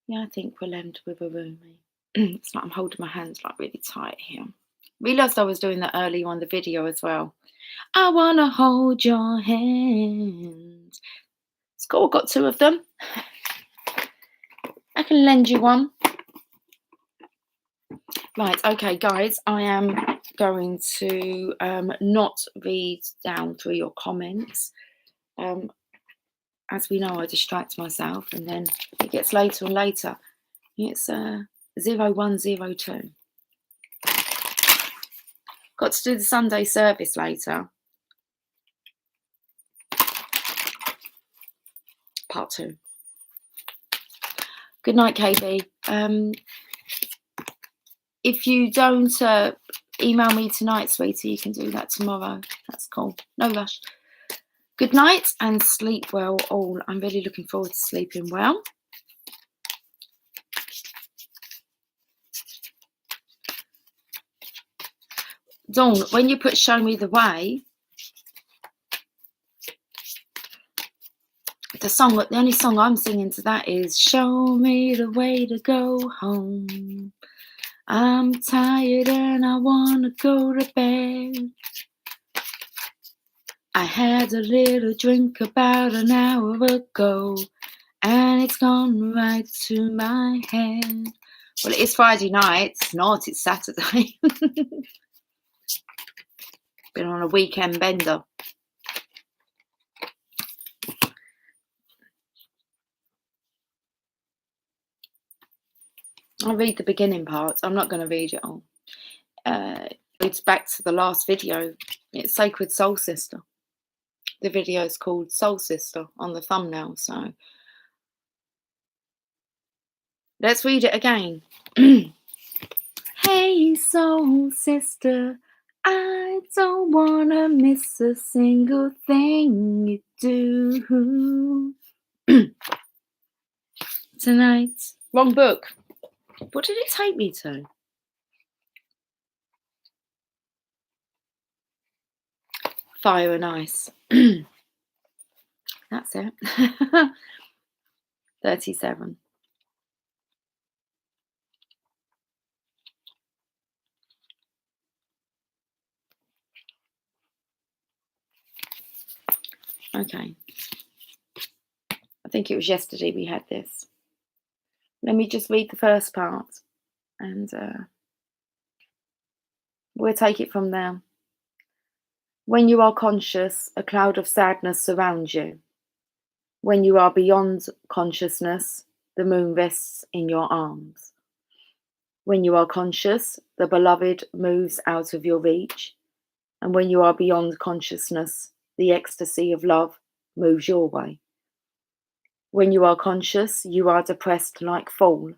Speaker 1: Yeah, I think we'll end with a roomy. It's like I'm holding my hands like really tight here. Realised I was doing that earlier on the video as well. I want to hold your hand. It's cool, I've got two of them. I can lend you one. Right, okay, guys, I am going to not read down through your comments. As we know, I distract myself and then it gets later and later. It's 0102. Got to do the Sunday service later. Part 2. Good night, KB. If you don't email me tonight, sweetie, you can do that tomorrow. That's cool. No rush. Good night and sleep well all. I'm really looking forward to sleeping well. Dawn, when you put Show Me the Way, the only song I'm singing to that is Show Me the Way to Go Home. I'm tired and I want to go to bed. I had a little drink about an hour ago and it's gone right to my head. Well, it is Friday night. It's not, it's Saturday. Been on a weekend bender. I'll read the beginning parts. I'm not going to read it all. It's back to the last video. It's Sacred Soul Sister. The video is called Soul Sister on the thumbnail. So let's read it again. Hey, Soul Sister, I don't want to miss a single thing you do tonight. Wrong book. What did it take me to? Fire and Ice. That's it. 37. Okay. I think it was yesterday we had this. Let me just read the first part. And we'll take it from there. When you are conscious, a cloud of sadness surrounds you. When you are beyond consciousness, the moon rests in your arms. When you are conscious, the beloved moves out of your reach. And when you are beyond consciousness, the ecstasy of love moves your way. When you are conscious, you are depressed like fall.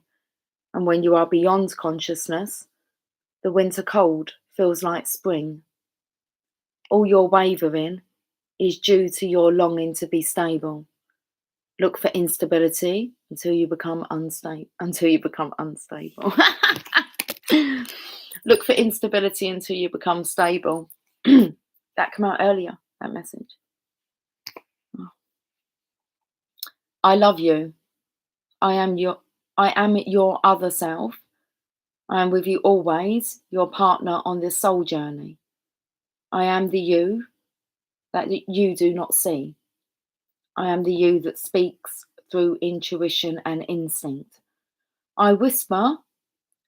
Speaker 1: And when you are beyond consciousness, the winter cold feels like spring. All your wavering is due to your longing to be stable. Look for instability until you become unstable. Look for instability until you become stable. That came out earlier, that message. Oh. I love you. I am your other self. I am with you always, your partner on this soul journey. I am the you that you do not see. I am the you that speaks through intuition and instinct. I whisper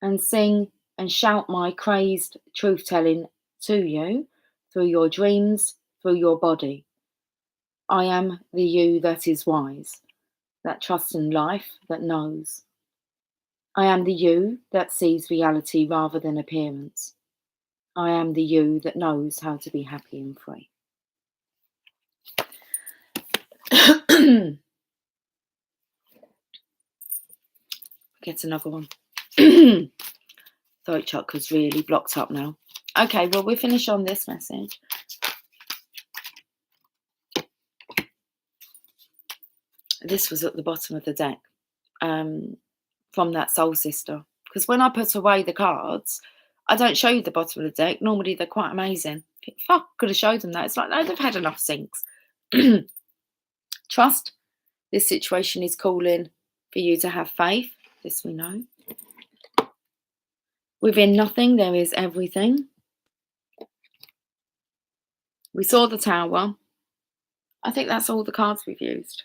Speaker 1: and sing and shout my crazed truth-telling to you through your dreams, through your body. I am the you that is wise, that trusts in life, that knows. I am the you that sees reality rather than appearance. I am the you that knows how to be happy and free. Get another one. Throat chakra's really blocked up now. Okay, well, we'll finish on this message. This was at the bottom of the deck from that soul sister. Because when I put away the cards, I don't show you the bottom of the deck. Normally, they're quite amazing. If I could have showed them that, it's like, no, they've had enough sinks. Trust. This situation is calling for you to have faith. This we know. Within nothing, there is everything. We saw the tower. I think that's all the cards we've used.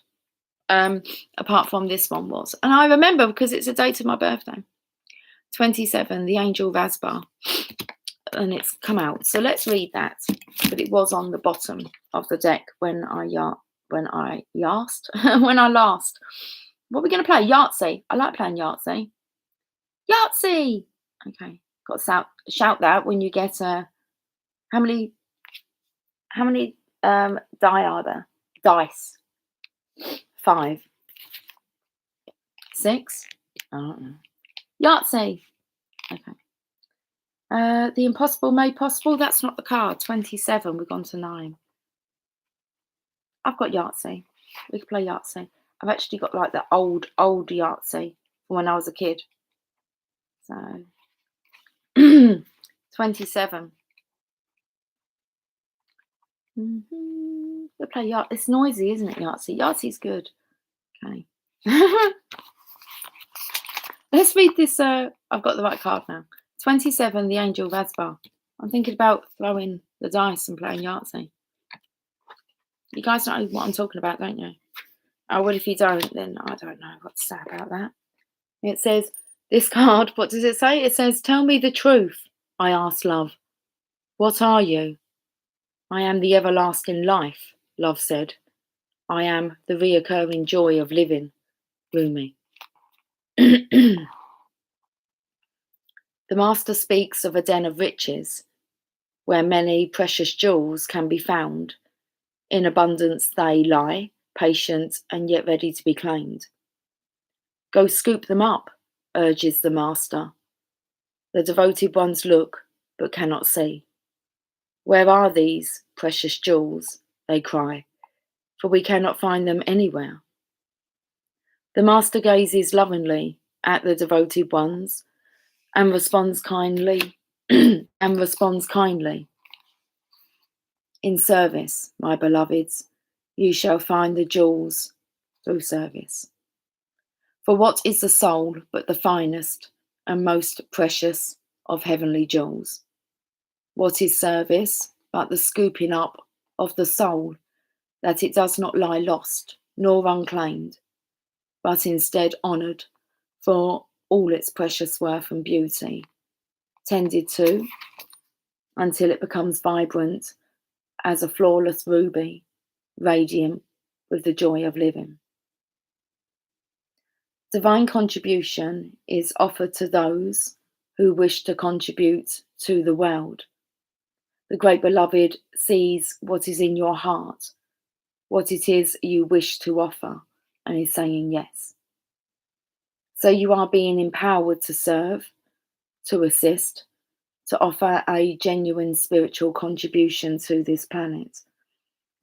Speaker 1: Apart from this one was. And I remember because it's a date of my birthday. 27, the angel Vasbar. And it's come out. So let's read that. But it was on the bottom of the deck when I last. What are we going to play? Yahtzee. I like playing Yahtzee. Yahtzee. Okay. Got to shout that when you get how many die are there? Dice. 5. 6. I don't know. Yahtzee. Okay. The impossible made possible. That's not the card. 27. We've gone to 9. I've got Yahtzee. We can play Yahtzee. I've actually got like the old Yahtzee from when I was a kid. So 27. We'll play Yahtzee. It's noisy, isn't it, Yahtzee? Yahtzee's good. Okay. Let's read this. I've got the right card now. 27, the angel Vasbar. I'm thinking about throwing the dice and playing Yahtzee. You guys know what I'm talking about, don't you? Oh, well, if you don't, then I don't know what to say about that. It says, this card, what does it say? It says, tell me the truth, I asked love. What are you? I am the everlasting life, love said. I am the reoccurring joy of living, Rumi. The master speaks of a den of riches, where many precious jewels can be found. In abundance they lie, patient and yet ready to be claimed. Go scoop them up, urges the master. The devoted ones look, but cannot see. Where are these precious jewels? They cry, for we cannot find them anywhere. The master gazes lovingly at the devoted ones and responds kindly. In service, my beloveds, you shall find the jewels through service. For what is the soul but the finest and most precious of heavenly jewels? What is service but the scooping up of the soul, that it does not lie lost nor unclaimed, but instead honoured for all its precious worth and beauty, tended to until it becomes vibrant as a flawless ruby, radiant with the joy of living. Divine contribution is offered to those who wish to contribute to the world. The Great Beloved sees what is in your heart, what it is you wish to offer, and is saying yes. So you are being empowered to serve, to assist, to offer a genuine spiritual contribution to this planet,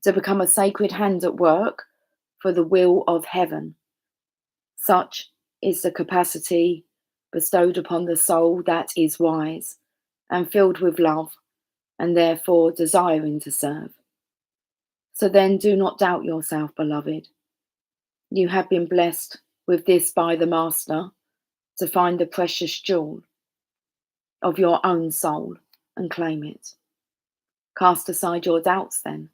Speaker 1: to become a sacred hand at work for the will of heaven. Such is the capacity bestowed upon the soul that is wise and filled with love, and therefore desiring to serve. So then do not doubt yourself, beloved. You have been blessed with this by the Master to find the precious jewel of your own soul and claim it. Cast aside your doubts then.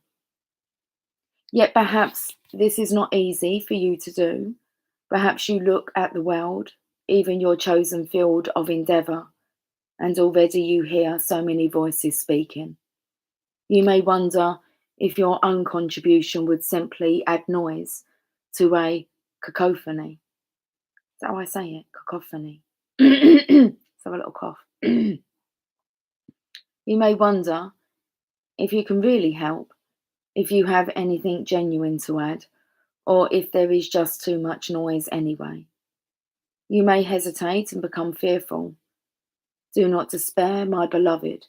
Speaker 1: Yet perhaps this is not easy for you to do. Perhaps you look at the world, even your chosen field of endeavour, and already you hear so many voices speaking. You may wonder if your own contribution would simply add noise to a cacophony. Is that how I say it? Cacophony. Let's have a little cough. You may wonder if you can really help, if you have anything genuine to add, or if there is just too much noise anyway. You may hesitate and become fearful. Do not despair, my beloved.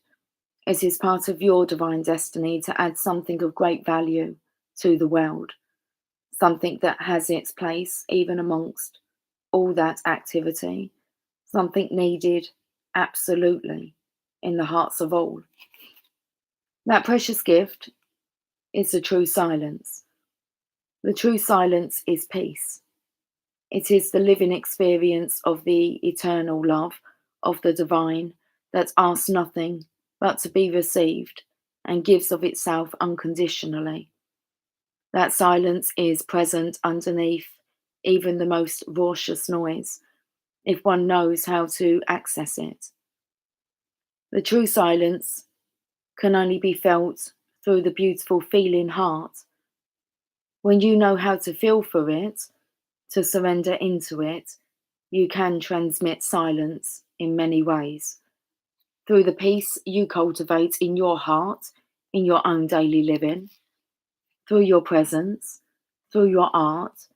Speaker 1: It is part of your divine destiny to add something of great value to the world, something that has its place even amongst all that activity, something needed absolutely in the hearts of all. That precious gift is the true silence. The true silence is peace. It is the living experience of the eternal love of the divine that asks nothing but to be received and gives of itself unconditionally. That silence is present underneath even the most raucous noise, if one knows how to access it. The true silence can only be felt through the beautiful feeling heart. When you know how to feel for it, to surrender into it, you can transmit silence in many ways. Through the peace you cultivate in your heart, in your own daily living, through your presence, through your art,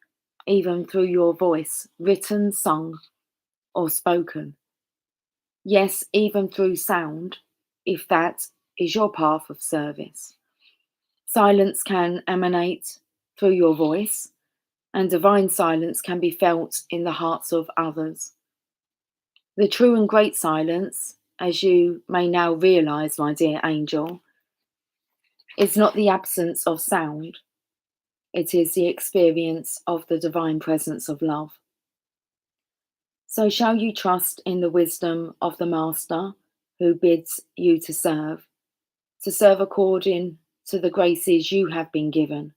Speaker 1: even through your voice, written, sung, or spoken. Yes, even through sound, if that is your path of service. Silence can emanate through your voice, and divine silence can be felt in the hearts of others. The true and great silence, as you may now realize, my dear angel, is not the absence of sound. It is the experience of the divine presence of love. So shall you trust in the wisdom of the Master who bids you to serve according to the graces you have been given?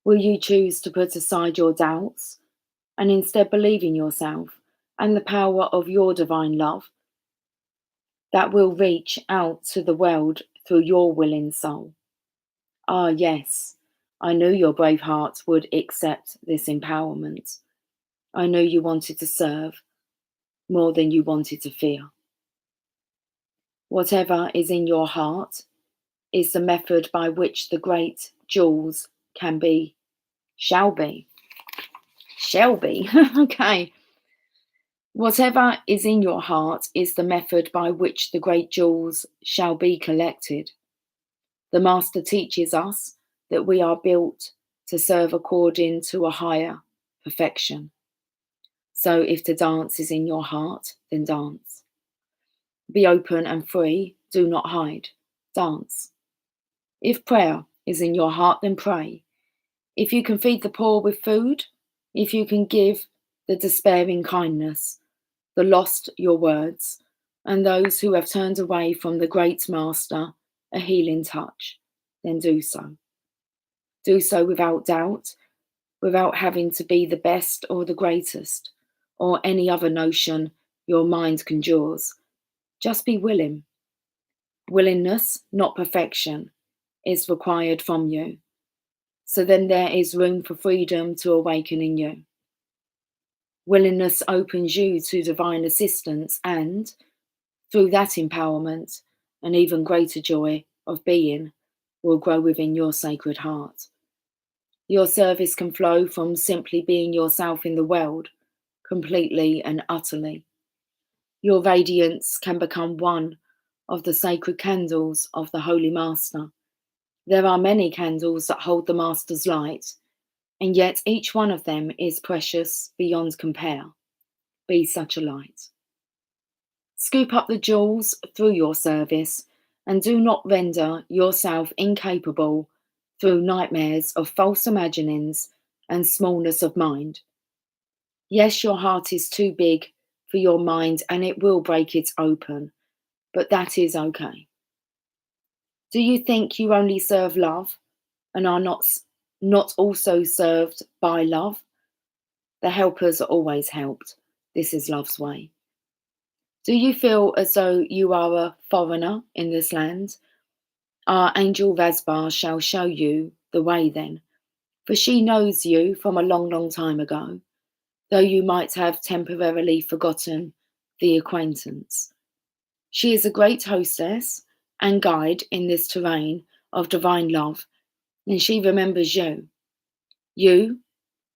Speaker 1: Will you choose to put aside your doubts and instead believe in yourself and the power of your divine love that will reach out to the world through your willing soul? Ah, yes, I knew your brave heart would accept this empowerment. I knew you wanted to serve more than you wanted to fear. Whatever is in your heart is the method by which the great jewels shall be. Okay. Whatever is in your heart is the method by which the great jewels shall be collected. The Master teaches us that we are built to serve according to a higher perfection. So if the dance is in your heart, then dance. Be open and free, do not hide, dance. If prayer is in your heart, then pray. If you can feed the poor with food, if you can give the despairing kindness, the lost your words, and those who have turned away from the great Master a healing touch, then do so. Do so without doubt, without having to be the best or the greatest, or any other notion your mind conjures. Just be willing. Willingness, not perfection, is required from you. So then there is room for freedom to awaken in you. Willingness opens you to divine assistance, and through that empowerment, an even greater joy of being will grow within your sacred heart. Your service can flow from simply being yourself in the world, completely and utterly. Your radiance can become one of the sacred candles of the Holy Master. There are many candles that hold the Master's light, and yet each one of them is precious beyond compare. Be such a light. Scoop up the jewels through your service, and do not render yourself incapable through nightmares of false imaginings and smallness of mind. Yes, your heart is too big for your mind and it will break it open, but that is okay. Do you think you only serve love and are not also served by love? The helpers are always helped. This is love's way. Do you feel as though you are a foreigner in this land? Our angel Vasbar shall show you the way then, for she knows you from a long, long time ago, though you might have temporarily forgotten the acquaintance. She is a great hostess and guide in this terrain of divine love, and she remembers you. You,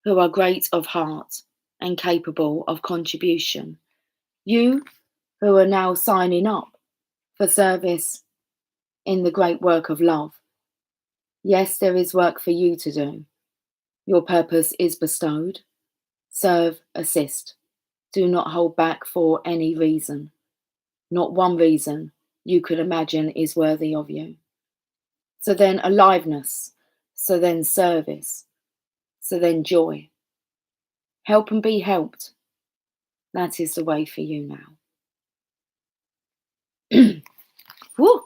Speaker 1: who are great of heart and capable of contribution. You, who are now signing up for service in the great work of love. Yes, there is work for you to do. Your purpose is bestowed. Serve, assist. Do not hold back for any reason. Not one reason you could imagine is worthy of you. So then aliveness, so then service, so then joy. Help and be helped. That is the way for you now. Woo!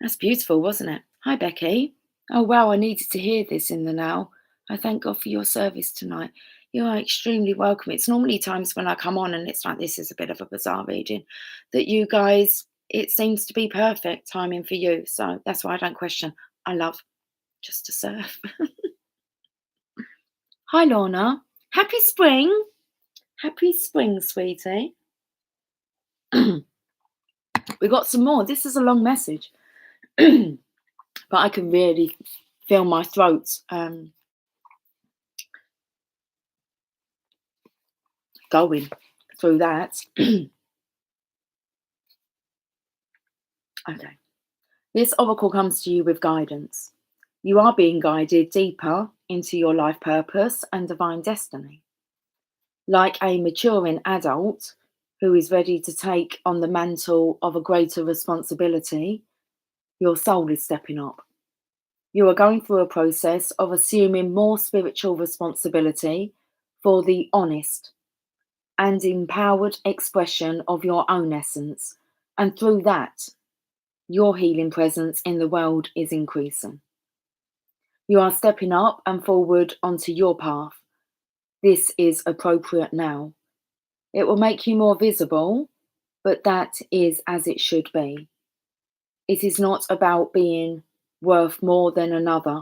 Speaker 1: That's beautiful, wasn't it? Hi, Becky. Oh, wow, I needed to hear this in the now. I thank God for your service tonight. You are extremely welcome. It's normally times when I come on and it's like, this is a bit of a bizarre reading, that you guys, it seems to be perfect timing for you. So that's why I don't question. I love just to serve. Hi, Lorna. Happy spring. Happy spring, sweetie. We got some more. This is a long message. But I can really feel my throat going through that. Okay. This oracle comes to you with guidance. You are being guided deeper into your life purpose and divine destiny. Like a maturing adult who is ready to take on the mantle of a greater responsibility, your soul is stepping up. You are going through a process of assuming more spiritual responsibility for the honest and empowered expression of your own essence, and through that, your healing presence in the world is increasing. You are stepping up and forward onto your path. This is appropriate now. It will make you more visible, but that is as it should be. It is not about being worth more than another.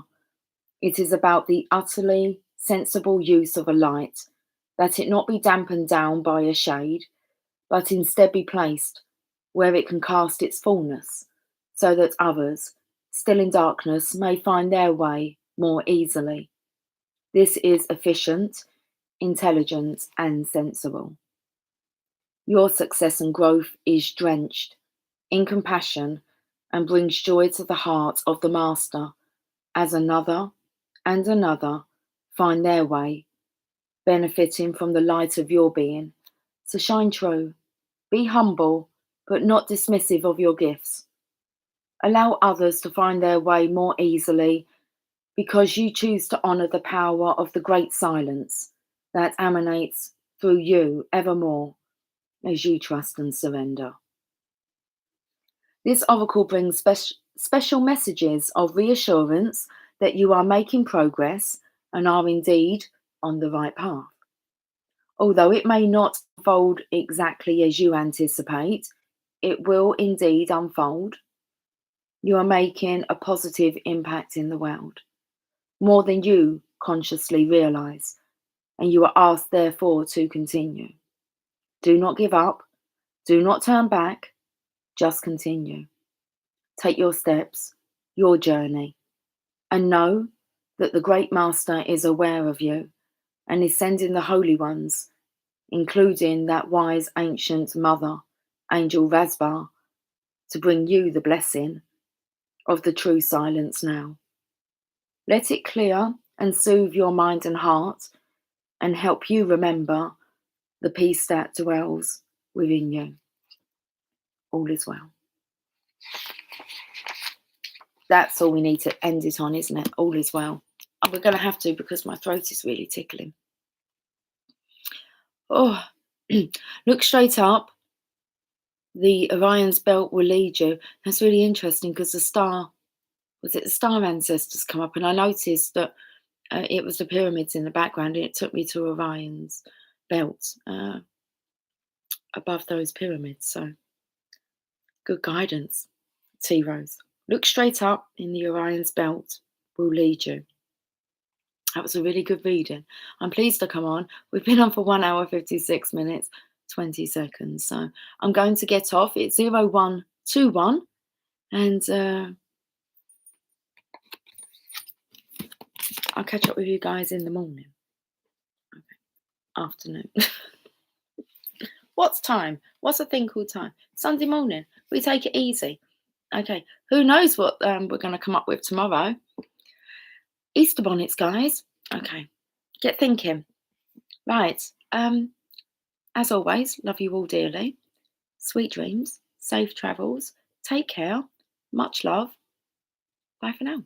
Speaker 1: It is about the utterly sensible use of a light, that it not be dampened down by a shade, but instead be placed where it can cast its fullness, so that others, still in darkness, may find their way more easily. This is efficient, intelligent, and sensible. Your success and growth is drenched in compassion and brings joy to the heart of the Master as another and another find their way, benefiting from the light of your being. So shine true, be humble, but not dismissive of your gifts. Allow others to find their way more easily because you choose to honour the power of the great silence that emanates through you evermore as you trust and surrender. This oracle brings special messages of reassurance that you are making progress and are indeed on the right path. Although it may not unfold exactly as you anticipate, it will indeed unfold. You are making a positive impact in the world, more than you consciously realize, and you are asked, therefore, to continue. Do not give up. Do not turn back. Just continue. Take your steps, your journey, and know that the great master is aware of you and is sending the holy ones, including that wise ancient mother, Angel Rasbar, to bring you the blessing of the true silence now. Let it clear and soothe your mind and heart and help you remember the peace that dwells within you. All is well. That's all we need to end it on, isn't it? All is well. And we're going to have to because my throat is really tickling. Oh, look straight up. The Orion's belt will lead you. That's really interesting because the star ancestors come up, and I noticed that it was the pyramids in the background, and it took me to Orion's belt above those pyramids. So good guidance, T Rose. Look straight up, in the Orion's belt will lead you. That was a really good reading. I'm pleased to come on. We've been on for 1 hour, 56 minutes, 20 seconds. So I'm going to get off. It's 0121. And I'll catch up with you guys in the morning. Okay. Afternoon. What's time? What's a thing called time? Sunday morning. We take it easy. Okay. Who knows what we're going to come up with tomorrow? Easter bonnets, guys. Okay. Get thinking. Right. As always, love you all dearly. Sweet dreams. Safe travels. Take care. Much love. Bye for now.